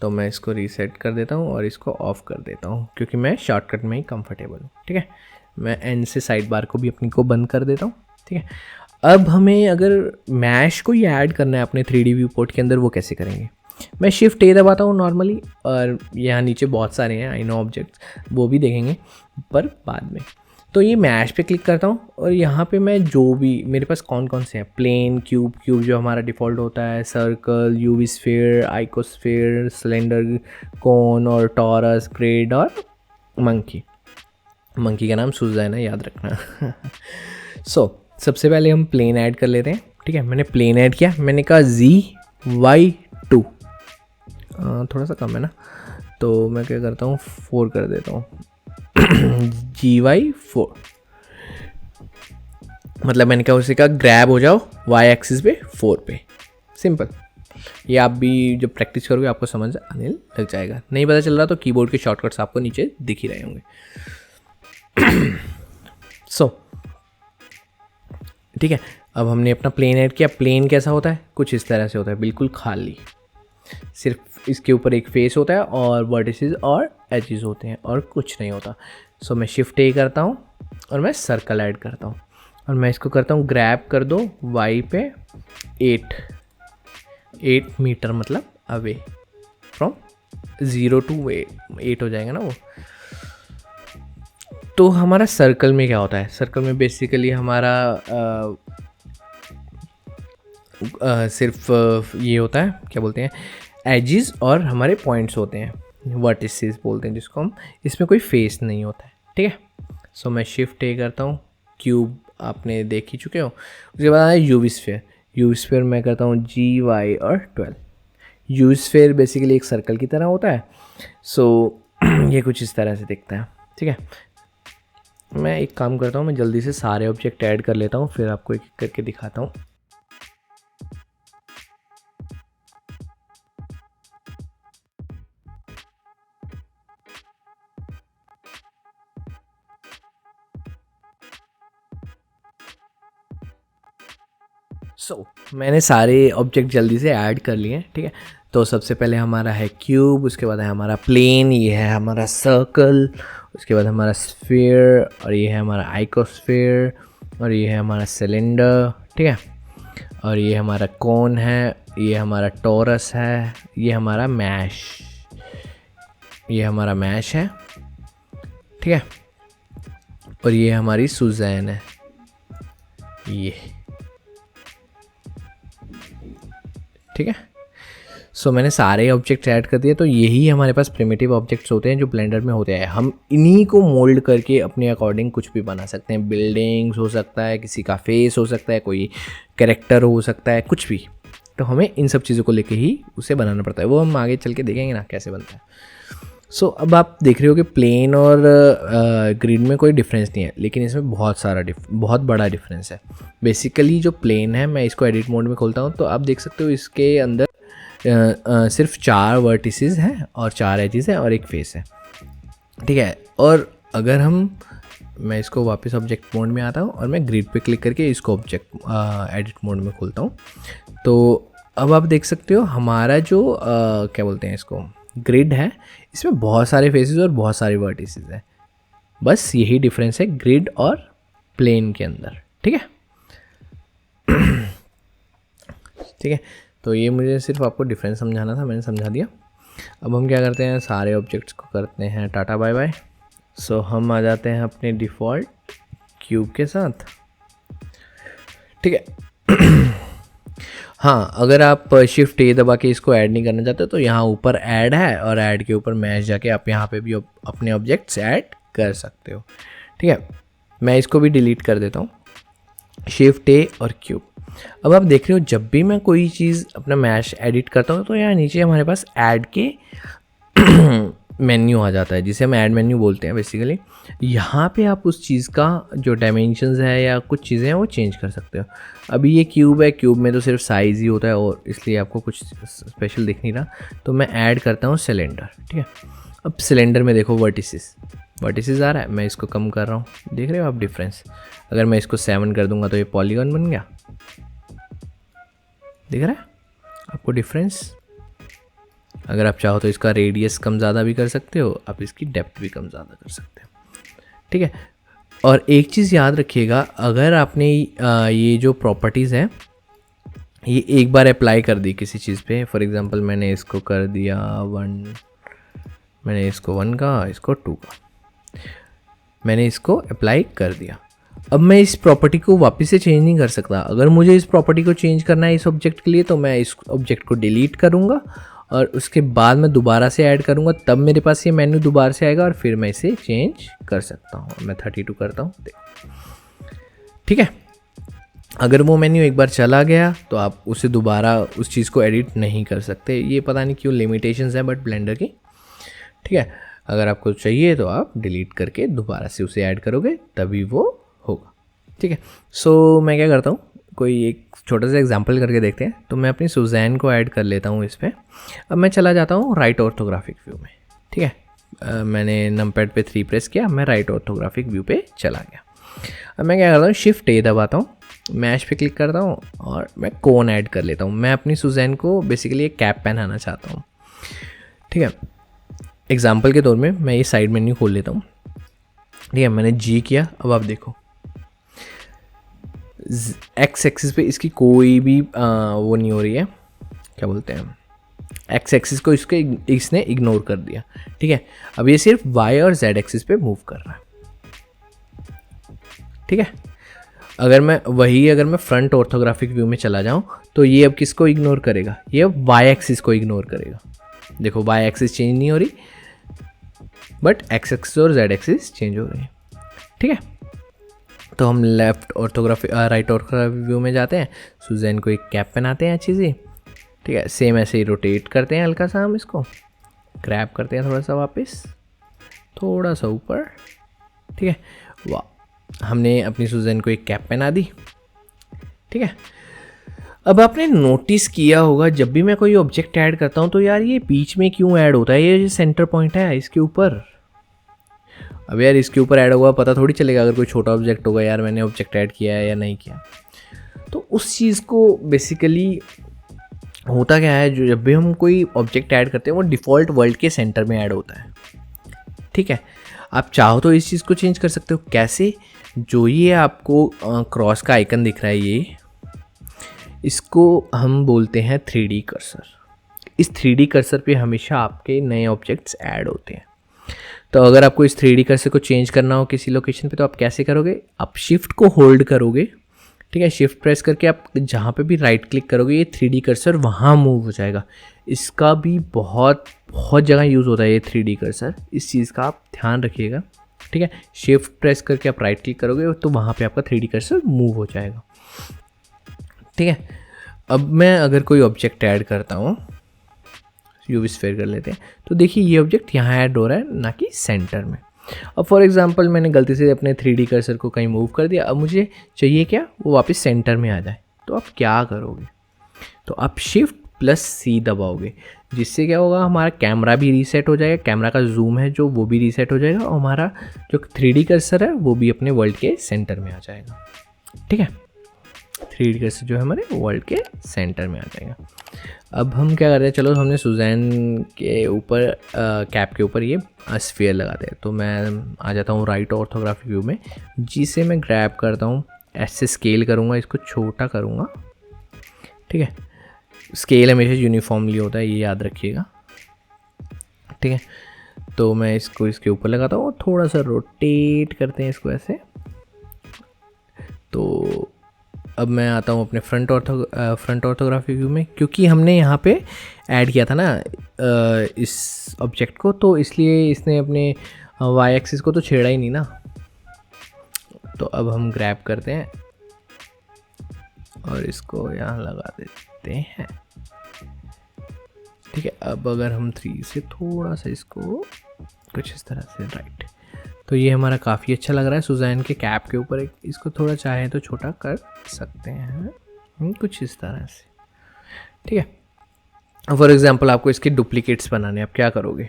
तो मैं इसको रीसेट कर देता हूँ और इसको ऑफ़ कर देता हूँ, क्योंकि मैं शॉर्टकट में ही कंफर्टेबल हूँ। ठीक है, मैं एंड से साइड बार को भी अपनी को बंद कर देता हूँ। ठीक है, अब हमें अगर मैश को ही ऐड करना है अपने 3D व्यू पोर्ट के अंदर, वो कैसे करेंगे। मैं शिफ्ट ए दबाता हूँ नॉर्मली, और यहाँ नीचे बहुत सारे हैं आई नो ऑब्जेक्ट्स, वो भी देखेंगे पर बाद में। तो ये मैश पे क्लिक करता हूँ, और यहाँ पे मैं जो भी मेरे पास कौन कौन से हैं, प्लेन, क्यूब जो हमारा डिफ़ॉल्ट होता है, सर्कल, यूवी स्फीयर, आइकोस्फीयर, सिलेंडर, कोन और टॉरस, ग्रिड और मंकी का नाम सुजान है, याद रखना। सबसे पहले हम प्लेन ऐड कर लेते हैं। ठीक है, मैंने प्लेन ऐड किया, मैंने कहा ZY2, थोड़ा सा कम है ना, तो मैं क्या करता हूँ 4 कर देता हूँ। GY4 मतलब मैंने कहा उसे कहा ग्रैब हो जाओ y एक्सिस पे 4 पे। सिंपल, ये आप भी जब प्रैक्टिस करोगे आपको समझ आने लग जाएगा। नहीं पता चल रहा तो कीबोर्ड के शॉर्टकट्स आपको नीचे दिख ही रहे होंगे। ठीक है, अब हमने अपना प्लेन ऐड किया। प्लेन कैसा होता है, कुछ इस तरह से होता है, बिल्कुल खाली, सिर्फ इसके ऊपर एक फेस होता है और वर्टिसेस और एजेस होते हैं और कुछ नहीं होता। मैं शिफ्ट ए करता हूँ और मैं सर्कल ऐड करता हूँ, और मैं इसको करता हूँ ग्रैब कर दो y पे 8 मीटर, मतलब अवे फ्रॉम 0 to 8 हो जाएगा ना वो। तो हमारा सर्कल में क्या होता है, सर्कल में बेसिकली हमारा सिर्फ ये होता है, क्या बोलते हैं, एजेस और हमारे पॉइंट्स होते हैं, वर्टिसेस बोलते हैं जिसको हम। इसमें कोई फेस नहीं होता है। ठीक है, मैं शिफ्ट ए करता हूँ, क्यूब आपने देख ही चुके हो। उसके बाद आया यूवी स्फीयर मैं करता हूँ GY और 12। यूवी स्फीयर बेसिकली एक सर्कल की तरह होता है। ये कुछ इस तरह से दिखता है। ठीक है, मैं एक काम करता हूँ, मैं जल्दी से सारे ऑब्जेक्ट ऐड कर लेता हूँ, फिर आपको एक एक करके दिखाता हूँ। मैंने सारे ऑब्जेक्ट जल्दी से ऐड कर लिए। ठीक है, तो सबसे पहले हमारा है क्यूब, उसके बाद है हमारा प्लेन, ये है हमारा सर्कल, उसके बाद हमारा स्फीयर, और ये है हमारा आइकोस्फीयर, और ये है हमारा सिलेंडर। ठीक है, और ये हमारा कोन है, ये हमारा टॉरस है, ये हमारा मैश है। ठीक है, और ये हमारी सुजैन है ये। ठीक है, मैंने सारे ऑब्जेक्ट ऐड कर दिए। तो यही हमारे पास प्रिमिटिव ऑब्जेक्ट्स होते हैं जो ब्लेंडर में होते हैं। हम इन्हीं को मोल्ड करके अपने अकॉर्डिंग कुछ भी बना सकते हैं। बिल्डिंग्स हो सकता है, किसी का फेस हो सकता है, कोई कैरेक्टर हो सकता है, कुछ भी। तो हमें इन सब चीज़ों को लेके ही उसे बनाना पड़ता है। वो हम आगे चल के देखेंगे ना कैसे बनता है। अब आप देख रहे हो कि प्लेन और ग्रिड में कोई डिफरेंस नहीं है, लेकिन इसमें बहुत बड़ा डिफरेंस है। बेसिकली जो प्लेन है, मैं इसको एडिट मोड में खोलता हूँ तो आप देख सकते हो इसके अंदर सिर्फ 4 वर्टिसेस हैं और 4 एजेस हैं और एक फेस है। ठीक है, और अगर मैं इसको वापस ऑब्जेक्ट मोड में आता हूँ और मैं ग्रिड पे क्लिक करके इसको ऑब्जेक्ट एडिट मोड में खोलता हूँ, तो अब आप देख सकते हो हमारा जो क्या बोलते हैं इसको, ग्रिड है, इसमें बहुत सारे फेसेस और बहुत सारे वर्टिसेस हैं। बस यही डिफरेंस है ग्रिड और प्लेन के अंदर। ठीक है, ठीक है, तो ये मुझे सिर्फ आपको डिफरेंस समझाना था, मैंने समझा दिया। अब हम क्या करते हैं, सारे ऑब्जेक्ट्स को करते हैं टाटा बाय बाय। हम आ जाते हैं अपने डिफ़ॉल्ट क्यूब के साथ। ठीक है, हाँ, अगर आप शिफ्ट ए दबा के इसको ऐड नहीं करना चाहते तो यहाँ ऊपर ऐड है, और ऐड के ऊपर मैच जाके आप यहाँ पे भी अपने ऑब्जेक्ट्स ऐड कर सकते हो। ठीक है, मैं इसको भी डिलीट कर देता हूँ, शिफ्ट ए और क्यूब। अब आप देख रहे हो जब भी मैं कोई चीज़ अपना मैश एडिट करता हूँ तो यहाँ नीचे हमारे पास ऐड के मेन्यू आ जाता है, जिसे हम ऐड मेन्यू बोलते हैं बेसिकली। यहाँ पे आप उस चीज़ का जो डायमेंशंस है या कुछ चीज़ें हैं वो चेंज कर सकते हो। अभी ये क्यूब है, क्यूब में तो सिर्फ साइज़ ही होता है और इसलिए आपको कुछ स्पेशल दिख नहीं रहा, तो मैं ऐड करता हूँ सिलेंडर। ठीक है, अब सिलेंडर में देखो वर्टिसेस आ रहा है, मैं इसको कम कर रहा हूँ, देख रहे हो आप डिफरेंस। अगर मैं इसको 7 कर दूंगा तो ये पॉलीगॉन बन गया, दिख रहा है आपको डिफरेंस। अगर आप चाहो तो इसका रेडियस कम ज़्यादा भी कर सकते हो, आप इसकी डेप्थ भी कम ज़्यादा कर सकते हो। ठीक है, और एक चीज़ याद रखिएगा, अगर आपने ये जो प्रॉपर्टीज़ हैं ये एक बार अप्लाई कर दी किसी चीज़ पे, फॉर एग्जांपल मैंने इसको कर दिया 1, मैंने इसको 1 का, इसको 2 का, मैंने इसको अप्लाई कर दिया। अब मैं इस प्रॉपर्टी को वापस से चेंज नहीं कर सकता। अगर मुझे इस प्रॉपर्टी को चेंज करना है इस ऑब्जेक्ट के लिए, तो मैं इस ऑब्जेक्ट को डिलीट करूँगा और उसके बाद मैं दोबारा से ऐड करूँगा, तब मेरे पास ये मेन्यू दोबारा से आएगा और फिर मैं इसे चेंज कर सकता हूँ। मैं 32 करता हूँ, ठीक है। अगर वो मेन्यू एक बार चला गया तो आप उसे दोबारा उस चीज़ को एडिट नहीं कर सकते। ये पता नहीं क्यों लिमिटेशंस हैं बट ब्लेंडर की, ठीक है। अगर आपको चाहिए तो आप डिलीट करके दोबारा से उसे ऐड करोगे तभी वो होगा, ठीक है। सो मैं क्या करता हूँ, कोई एक छोटा सा एग्जांपल करके देखते हैं। तो मैं अपनी सुजैन को ऐड कर लेता हूँ इस पर। अब मैं चला जाता हूँ राइट ऑर्थोग्राफिक व्यू में, ठीक है। मैंने नमपैड पे 3 प्रेस किया, मैं राइट ऑर्थोग्राफिक व्यू पे चला गया। अब मैं क्या करता हूँ, शिफ्ट ए दबाता हूँ, मैश पे क्लिक करता हूँ और मैं कोन ऐड कर लेता हूँ। मैं अपनी सुजैन को बेसिकली एक कैप पहनाना चाहता हूँ, ठीक है। एग्जाम्पल के तौर में मैं ये साइड मेन्यू खोल लेता हूँ, ठीक है। मैंने जी किया, अब आप देखो एक्स एक्सिस पे इसकी कोई भी वो नहीं हो रही है, क्या बोलते हैं, एक्स एक्सिस को इसने इग्नोर कर दिया, ठीक है। अब ये सिर्फ वाई और जेड एक्सिस पे मूव कर रहा है, ठीक है। अगर मैं फ्रंट ऑर्थोग्राफिक व्यू में चला जाऊं तो ये अब किसको इग्नोर करेगा, ये अब वाई एक्सिस को इग्नोर करेगा। देखो वाई एक्सिस चेंज नहीं हो रही बट एक्स एक्सिस और जेड एक्सिस चेंज हो रही है, ठीक है। तो हम राइट ऑर्थोग्राफिक व्यू में जाते हैं, सुजैन को एक कैप पहनाते हैं अच्छी सी, ठीक है। सेम ऐसे ही रोटेट करते हैं हल्का सा, हम इसको ग्रैब करते हैं थोड़ा सा वापस, थोड़ा सा ऊपर, ठीक है। वाह, हमने अपनी सुजैन को एक कैप पहना दी, ठीक है। अब आपने नोटिस किया होगा जब भी मैं कोई ऑब्जेक्ट ऐड करता हूँ तो यार ये बीच में क्यों ऐड होता है, ये सेंटर पॉइंट है इसके ऊपर। अब यार इसके ऊपर ऐड होगा पता थोड़ी चलेगा अगर कोई छोटा ऑब्जेक्ट होगा, यार मैंने ऑब्जेक्ट ऐड किया है या नहीं किया। तो उस चीज़ को बेसिकली होता क्या है, जो जब भी हम कोई ऑब्जेक्ट ऐड करते हैं वो डिफ़ॉल्ट वर्ल्ड के सेंटर में ऐड होता है, ठीक है। आप चाहो तो इस चीज़ को चेंज कर सकते हो। कैसे, जो ये आपको क्रॉस का आइकन दिख रहा है, ये इसको हम बोलते हैं 3D कर्सर। इस 3D कर्सर पे हमेशा आपके नए ऑब्जेक्ट्स ऐड होते हैं। तो अगर आपको इस 3D कर्सर को चेंज करना हो किसी लोकेशन पे तो आप कैसे करोगे, आप शिफ्ट को होल्ड करोगे, ठीक है। शिफ्ट प्रेस करके आप जहाँ पे भी राइट क्लिक करोगे ये 3D कर्सर वहाँ मूव हो जाएगा। इसका भी बहुत जगह यूज़ होता है ये 3D कर्सर, इस चीज़ का आप ध्यान रखिएगा, ठीक है। शिफ्ट प्रेस करके आप राइट क्लिक करोगे तो वहाँ पे आपका 3D कर्सर मूव हो जाएगा, ठीक है। अब मैं अगर कोई ऑब्जेक्ट ऐड करता हूँ, यूवी स्फीयर कर लेते हैं, तो देखिए ये ऑब्जेक्ट यहाँ ऐड हो रहा है ना कि सेंटर में। अब फॉर एग्जांपल मैंने गलती से अपने 3D कर्सर को कहीं मूव कर दिया, अब मुझे चाहिए क्या, वो वापस सेंटर में आ जाए। तो आप क्या करोगे, तो आप Shift+C दबाओगे, जिससे क्या होगा, हमारा कैमरा भी रीसेट हो जाएगा, कैमरा का जूम है जो वो भी रीसेट हो जाएगा और हमारा जो 3D कर्सर है वो भी अपने वर्ल्ड के सेंटर में आ जाएगा, ठीक है। 3D कर्सर जो है हमारे वर्ल्ड के सेंटर में आ जाएगा। अब हम क्या कर रहे हैं, चलो हमने सुजैन के ऊपर कैप के ऊपर ये स्फीयर लगाते हैं। तो मैं आ जाता हूँ राइट ऑर्थोग्राफिक व्यू में, जिसे मैं ग्रैब करता हूँ, ऐसे स्केल करूँगा, इसको छोटा करूँगा, ठीक है। स्केल हमेशा यूनिफॉर्मली होता है, ये याद रखिएगा, ठीक है। तो मैं इसको इसके ऊपर लगाता हूँ, थोड़ा सा रोटेट करते हैं इसको ऐसे। तो अब मैं आता हूँ अपने फ्रंट ऑर्थोग्राफिक व्यू में, क्योंकि हमने यहाँ पे ऐड किया था ना इस ऑब्जेक्ट को, तो इसलिए इसने अपने वाई एक्सिस को तो छेड़ा ही नहीं ना। तो अब हम ग्रैब करते हैं और इसको यहाँ लगा देते हैं। ठीक है, अब अगर हम 3 से थोड़ा सा इसको कुछ इस तरह से, राइट, तो ये हमारा काफ़ी अच्छा लग रहा है। सुजैन के कैप के ऊपर एक इसको थोड़ा चाहे तो छोटा कर सकते हैं कुछ इस तरह से। ठीक है, फॉर एग्जांपल आपको इसके डुप्लीकेट्स बनाने, आप क्या करोगे,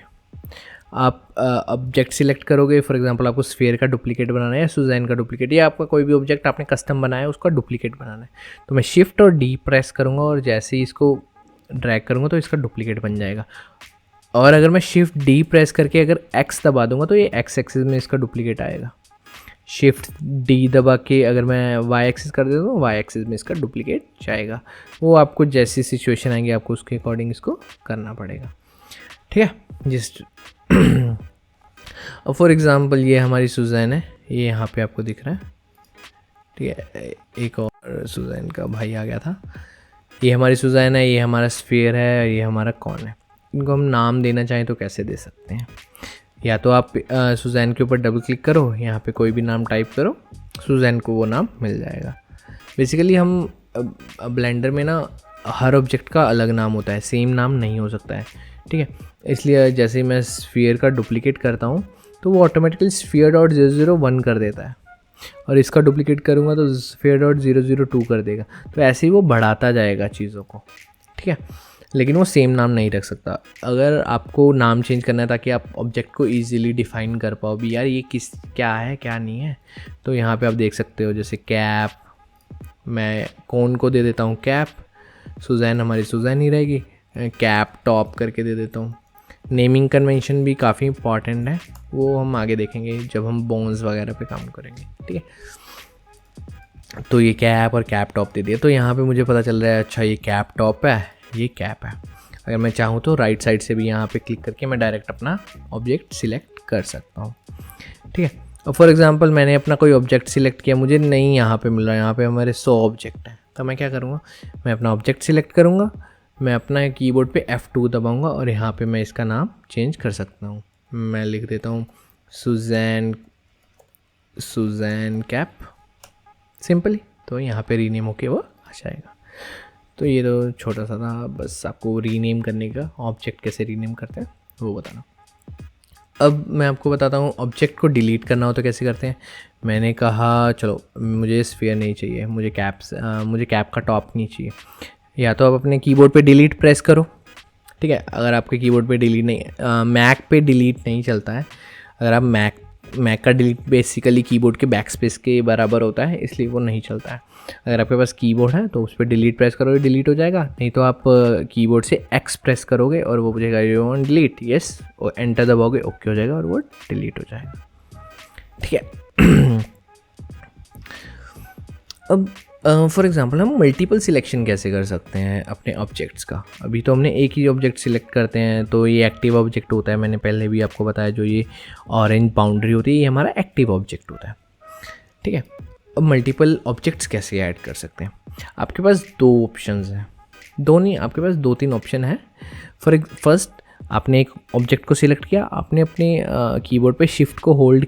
आप ऑब्जेक्ट सिलेक्ट करोगे। फॉर एग्जांपल आपको स्फीयर का डुप्लीकेट बनाना है या सुजैन का डुप्लीकेट, या आपका कोई भी ऑब्जेक्ट आपने कस्टम बनाया है उसका डुप्लीकेट बनाना है, तो मैं शिफ्ट और डी प्रेस करूँगा और जैसे ही इसको ड्रैग करूँगा तो इसका डुप्लीकेट बन जाएगा। और अगर मैं शिफ्ट डी प्रेस करके अगर एक्स दबा दूंगा तो ये एक्स एक्सिस में इसका डुप्लीकेट आएगा। शिफ्ट डी दबा के अगर मैं वाई एक्सिस कर देता हूँ, वाई एक्सिस में इसका डुप्लीकेट जाएगा। वो आपको जैसी सिचुएशन आएंगी आपको उसके अकॉर्डिंग इसको करना पड़ेगा। ठीक है, जिस और फॉर एग्ज़ाम्पल ये हमारी सुजैन है, ये यहाँ पे आपको दिख रहा है। ठीक है, एक और सुजैन का भाई आ गया था। ये हमारी सुजैन है, ये हमारा स्फीयर है, ये हमारा कौन है। इनको हम नाम देना चाहें तो कैसे दे सकते हैं, या तो आप सुजैन के ऊपर डबल क्लिक करो, यहाँ पे कोई भी नाम टाइप करो, सुजैन को वो नाम मिल जाएगा। बेसिकली हम ब्लेंडर में ना हर ऑब्जेक्ट का अलग नाम होता है, सेम नाम नहीं हो सकता है। ठीक है, इसलिए जैसे ही मैं स्फीयर का डुप्लीकेट करता हूँ तो वो ऑटोमेटिकली स्फीयर डॉट 001 कर देता है, और इसका डुप्लीकेट करूँगा तो स्फीयर डॉट 002 कर देगा। तो ऐसे ही वो बढ़ाता जाएगा चीज़ों को। ठीक है, लेकिन वो सेम नाम नहीं रख सकता। अगर आपको नाम चेंज करना है ताकि आप ऑब्जेक्ट को इजीली डिफाइन कर पाओ भी, यार ये क्या है क्या नहीं है, तो यहाँ पे आप देख सकते हो, जैसे कैप, मैं कौन को दे देता हूँ कैप, सुजैन हमारी सुजैन ही रहेगी, कैप टॉप करके दे देता हूँ। नेमिंग कन्वेंशन भी काफ़ी इंपॉर्टेंट है, वो हम आगे देखेंगे जब हम बोन्स वगैरह पे काम करेंगे। ठीक है, तो ये कैप और कैप टॉप दे दिया, तो यहाँ पे मुझे पता चल रहा है अच्छा ये कैप टॉप है, ये कैप है। अगर मैं चाहूँ तो राइट साइड से भी यहाँ पे क्लिक करके मैं डायरेक्ट अपना ऑब्जेक्ट सिलेक्ट कर सकता हूँ। ठीक है, और फॉर एग्जांपल मैंने अपना कोई ऑब्जेक्ट सिलेक्ट किया, मुझे नहीं यहाँ पे मिल रहा है, यहाँ पे हमारे 100 ऑब्जेक्ट हैं, तो मैं क्या करूँगा, मैं अपना ऑब्जेक्ट सिलेक्ट करूँगा, मैं अपना कीबोर्ड पे F2 दबाऊँगा और यहाँ पे मैं इसका नाम चेंज कर सकता हूँ। मैं लिख देता हूँ सुजैन कैप सिंपली, तो यहाँ पे रीनेम होके वो आ जाएगा। तो ये तो छोटा सा था, बस आपको रीनेम करने का, ऑब्जेक्ट कैसे रीनेम करते हैं वो बताना। अब मैं आपको बताता हूँ ऑब्जेक्ट को डिलीट करना हो तो कैसे करते हैं। मैंने कहा चलो मुझे स्फीयर नहीं चाहिए, मुझे कैप का टॉप नहीं चाहिए, या तो आप अपने कीबोर्ड पे डिलीट प्रेस करो। ठीक है, अगर आपके कीबोर्ड पे डिलीट नहीं, मैक पे डिलीट नहीं चलता है। अगर आप मैक का डिलीट बेसिकली कीबोर्ड के बैक स्पेस के बराबर होता है, इसलिए वो नहीं चलता है। अगर आपके पास कीबोर्ड है तो उस पर डिलीट प्रेस करोगे, डिलीट हो जाएगा। नहीं तो आप कीबोर्ड से एक्स प्रेस करोगे और वो पूछेगा यू वांट डिलीट, यस, और एंटर दबाओगे, ओके हो जाएगा और वो डिलीट हो जाएगा। ठीक है, अब फॉर एग्जांपल हम मल्टीपल सिलेक्शन कैसे कर सकते हैं अपने ऑब्जेक्ट्स का। अभी तो हमने एक ही ऑब्जेक्ट सिलेक्ट करते हैं, तो ये एक्टिव ऑब्जेक्ट होता है, मैंने पहले भी आपको बताया, जो ये ऑरेंज बाउंड्री होती है ये हमारा एक्टिव ऑब्जेक्ट होता है। ठीक है, अब मल्टीपल ऑब्जेक्ट्स कैसे ऐड कर सकते हैं। आपके पास 2 ऑप्शंस हैं, दो नहीं, आपके पास 2-3 ऑप्शन है। फर्स्ट, आपने एक ऑब्जेक्ट को सिलेक्ट किया, आपने अपने कीबोर्ड पे शिफ्ट को होल्ड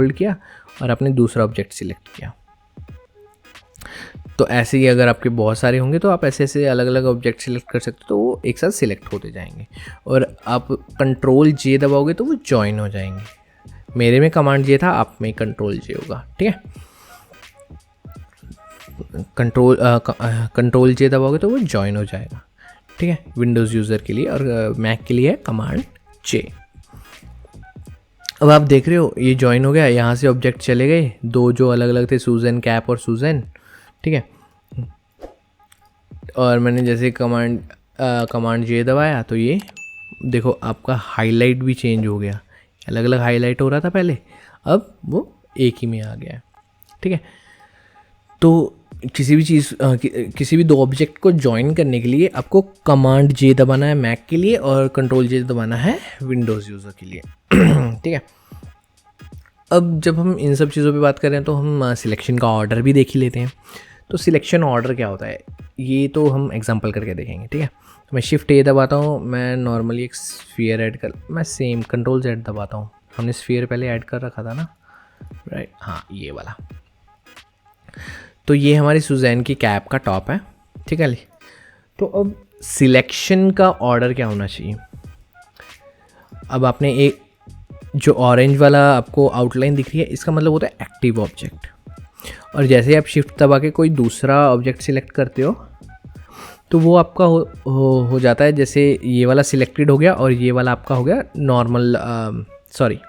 किया और आपने दूसरा ऑब्जेक्ट सिलेक्ट किया। तो ऐसे ही अगर आपके बहुत सारे होंगे तो आप ऐसे अलग अलग ऑब्जेक्ट सिलेक्ट कर सकते हो, तो वो एक साथ सिलेक्ट होते जाएंगे। और आप कंट्रोल जे दबाओगे तो वो जॉइन हो जाएंगे। मेरे में कमांड जे था, आप में कंट्रोल जे होगा। ठीक है, कंट्रोल जे दबाओगे तो वो जॉइन हो जाएगा। ठीक है, विंडोज़ यूज़र के लिए, और मैक के लिए है कमांड जे। अब आप देख रहे हो ये जॉइन हो गया, यहाँ से ऑब्जेक्ट चले गए 2 जो अलग अलग थे, सुजैन कैप और सुजैन। ठीक है, और मैंने जैसे कमांड जे दबाया तो ये देखो आपका हाईलाइट भी चेंज हो गया, अलग अलग हाईलाइट हो रहा था पहले, अब वो एक ही में आ गया है। ठीक है, तो किसी भी 2 ऑब्जेक्ट को ज्वाइन करने के लिए आपको कमांड जे दबाना है मैक के लिए और कंट्रोल जे दबाना है विंडोज़ यूज़र के लिए। ठीक है, अब जब हम इन सब चीज़ों पे बात करें तो हम सिलेक्शन का ऑर्डर भी देख ही लेते हैं। तो सिलेक्शन ऑर्डर क्या होता है ये तो हम एग्जांपल करके देखेंगे। ठीक है, तो मैं शिफ्ट ए दबाता हूँ, मैं नॉर्मली एक स्फीयर ऐड कर, मैं सेम कंट्रोल जेड दबाता हूँ, हमने स्फीयर पहले ऐड कर रखा था ना, राइट, हाँ ये वाला। तो ये हमारी सुजैन की कैप का टॉप है, ठीक है। तो अब सिलेक्शन का ऑर्डर क्या होना चाहिए? अब आपने एक जो ऑरेंज वाला आपको आउटलाइन दिख रही है, इसका मतलब होता है एक्टिव ऑब्जेक्ट। और जैसे ही आप शिफ्ट दबा के कोई दूसरा ऑब्जेक्ट सिलेक्ट करते हो तो वो आपका हो जाता है, जैसे ये वाला सिलेक्टेड हो गया और ये वाला आपका हो गया नॉर्मल, सॉरी,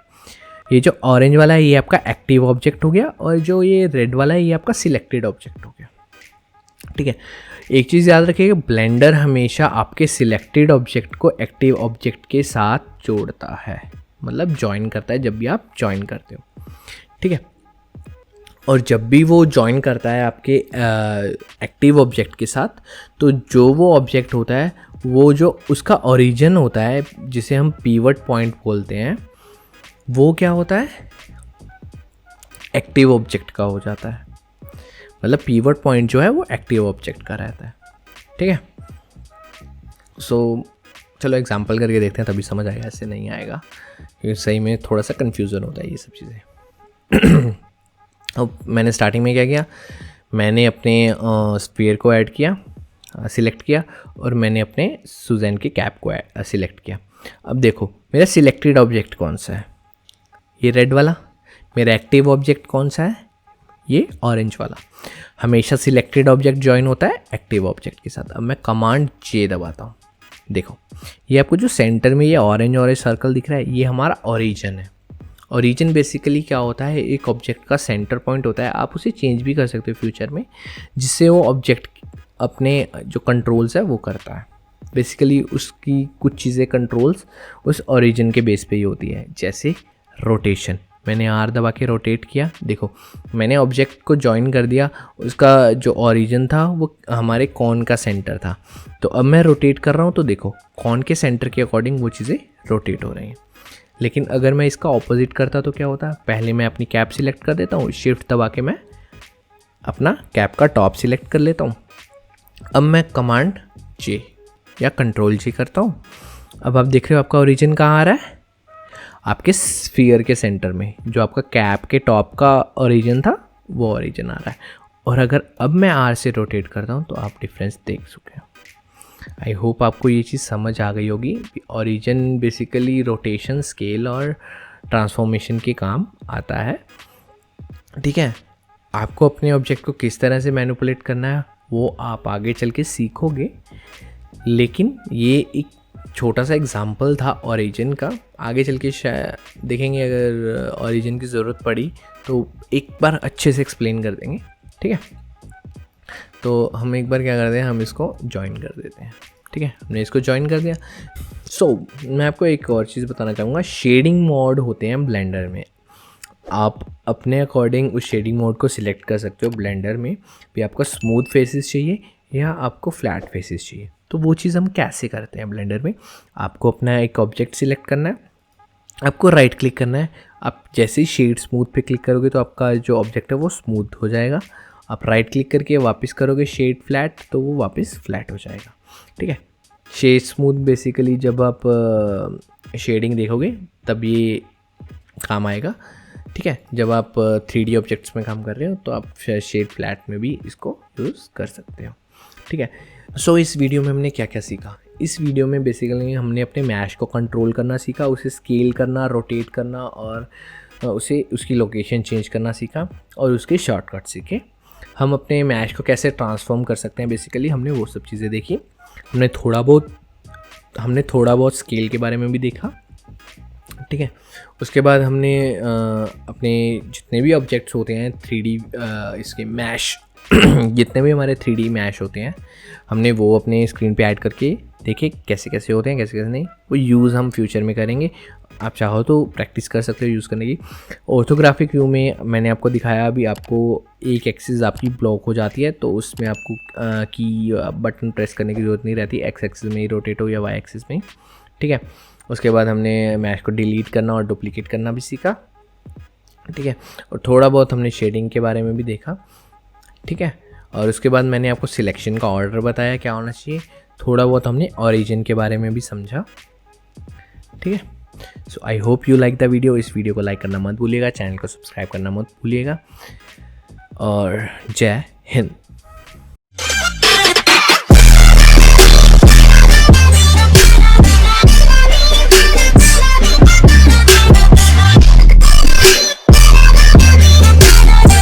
ये जो ऑरेंज वाला है ये आपका एक्टिव ऑब्जेक्ट हो गया और जो ये रेड वाला है ये आपका सिलेक्टेड ऑब्जेक्ट हो गया, ठीक है। एक चीज़ याद रखिएगा, ब्लेंडर हमेशा आपके सिलेक्टेड ऑब्जेक्ट को एक्टिव ऑब्जेक्ट के साथ जोड़ता है, मतलब ज्वाइन करता है जब भी आप ज्वाइन करते हो, ठीक है। और जब भी वो ज्वाइन करता है आपके एक्टिव ऑब्जेक्ट के साथ, तो जो वो ऑब्जेक्ट होता है वो जो उसका ओरिजिन होता है जिसे हम पीवट पॉइंट बोलते हैं, वो क्या होता है? एक्टिव ऑब्जेक्ट का हो जाता है। मतलब पीवट पॉइंट जो है वो एक्टिव ऑब्जेक्ट का रहता है, ठीक है। सो चलो एग्जांपल करके देखते हैं, तभी समझ आएगा, ऐसे नहीं आएगा क्योंकि सही में थोड़ा सा कन्फ्यूज़न होता है ये सब चीज़ें। अब मैंने स्टार्टिंग में क्या किया, मैंने अपने स्फीयर को ऐड किया, सिलेक्ट किया, और मैंने अपने सुजैन की कैप को सिलेक्ट किया। अब देखो मेरा सिलेक्टेड ऑब्जेक्ट कौन सा है? ये रेड वाला। मेरा एक्टिव ऑब्जेक्ट कौन सा है? ये ऑरेंज वाला। हमेशा सिलेक्टेड ऑब्जेक्ट ज्वाइन होता है एक्टिव ऑब्जेक्ट के साथ। अब मैं कमांड जे दबाता हूँ, देखो ये आपको जो सेंटर में ये ऑरेंज सर्कल दिख रहा है, ये हमारा ओरिजिन है। ओरिजिन बेसिकली क्या होता है? एक ऑब्जेक्ट का सेंटर पॉइंट होता है। आप उसे चेंज भी कर सकते हो फ्यूचर में, जिससे वो ऑब्जेक्ट अपने जो कंट्रोल्स है वो करता है। बेसिकली उसकी कुछ चीज़ें कंट्रोल्स उस ओरिजिन के बेस पे ही होती है, जैसे रोटेशन। मैंने आर दबा के रोटेट किया, देखो मैंने ऑब्जेक्ट को ज्वाइन कर दिया, उसका जो ओरिजिन था वो हमारे कॉन का सेंटर था। तो अब मैं रोटेट कर रहा हूँ तो देखो कॉन के सेंटर के अकॉर्डिंग वो चीज़ें रोटेट हो रही हैं। लेकिन अगर मैं इसका ऑपोजिट करता तो क्या होता? पहले मैं अपनी कैप सिलेक्ट कर देता हूँ, शिफ्ट दबा के मैं अपना कैप का टॉप सिलेक्ट कर लेता हूँ। अब मैं कमांड जे या कंट्रोल जी करता हूँ। अब आप देख रहे हो आपका ओरिजिन कहाँ आ रहा है? आपके स्फीयर के सेंटर में। जो आपका कैप के टॉप का ओरिजिन था वो ओरिजिन आ रहा है। और अगर अब मैं आर से रोटेट करता हूँ तो आप डिफरेंस देख चुके हो। आई होप आपको ये चीज़ समझ आ गई होगी। ओरिजिन बेसिकली रोटेशन, स्केल और ट्रांसफॉर्मेशन के काम आता है, ठीक है। आपको अपने ऑब्जेक्ट को किस तरह से मैनिपुलेट करना है वो आप आगे चल के सीखोगे, लेकिन ये एक छोटा सा एग्जाम्पल था ओरिजिन का। आगे चल के शायद देखेंगे, अगर ओरिजिन की ज़रूरत पड़ी तो एक बार अच्छे से एक्सप्लेन कर देंगे, ठीक है। तो हम एक बार क्या करते हैं, हम इसको ज्वाइन कर देते हैं, ठीक है। हमने इसको ज्वाइन कर दिया। मैं आपको एक और चीज़ बताना चाहूँगा। शेडिंग मोड होते हैं ब्लेंडर में, आप अपने अकॉर्डिंग उस शेडिंग मोड को सिलेक्ट कर सकते हो। ब्लेंडर में भी आपको स्मूथ फेसेस चाहिए या आपको फ्लैट फेसेस चाहिए, तो वो चीज़ हम कैसे करते हैं ब्लेंडर में। आपको अपना एक ऑब्जेक्ट सिलेक्ट करना है, आपको राइट क्लिक करना है। आप जैसे ही शेड स्मूथ पे क्लिक करोगे तो आपका जो ऑब्जेक्ट है वो स्मूथ हो जाएगा। आप राइट क्लिक करके वापस करोगे शेड फ्लैट, तो वो वापस फ्लैट हो जाएगा, ठीक है। शेड स्मूथ बेसिकली जब आप शेडिंग देखोगे तब ये काम आएगा, ठीक है। जब आप 3D ऑब्जेक्ट्स में काम कर रहे हो तो आप शेड फ्लैट में भी इसको यूज़ कर सकते हो, ठीक है। इस वीडियो में हमने क्या क्या सीखा? इस वीडियो में बेसिकली हमने अपने मैश को कंट्रोल करना सीखा, उसे स्केल करना, रोटेट करना और उसे उसकी लोकेशन चेंज करना सीखा, और उसके शॉर्टकट सीखे। हम अपने मैश को कैसे ट्रांसफॉर्म कर सकते हैं, बेसिकली हमने वो सब चीज़ें देखी। हमने थोड़ा बहुत स्केल के बारे में भी देखा, ठीक है। उसके बाद हमने अपने जितने भी ऑब्जेक्ट्स होते हैं 3D इसके मैश जितने भी हमारे 3D मैश होते हैं, हमने वो अपने स्क्रीन पे ऐड करके देखे कैसे कैसे होते हैं, कैसे कैसे नहीं। वो यूज़ हम फ्यूचर में करेंगे। आप चाहो तो प्रैक्टिस कर सकते हो यूज़ करने की। ऑर्थोग्राफिक व्यू में मैंने आपको दिखाया, अभी आपको एक एक्सिस आपकी ब्लॉक हो जाती है तो उसमें आपको की बटन प्रेस करने की ज़रूरत नहीं रहती, एक्स एक्सिस में ही रोटेट हो या वाई एक्सिस में, ठीक है। उसके बाद हमने मैश को डिलीट करना और डुप्लीकेट करना भी सीखा, ठीक है। और थोड़ा बहुत हमने शेडिंग के बारे में भी देखा, ठीक है। और उसके बाद मैंने आपको सिलेक्शन का ऑर्डर बताया क्या होना चाहिए। थोड़ा बहुत हमने ओरिजिन के बारे में भी समझा, ठीक है। So I hope you like the video. इस वीडियो को लाइक करना मत भूलिएगा, चैनल को सब्सक्राइब करना मत भूलिएगा, और जय हिंद।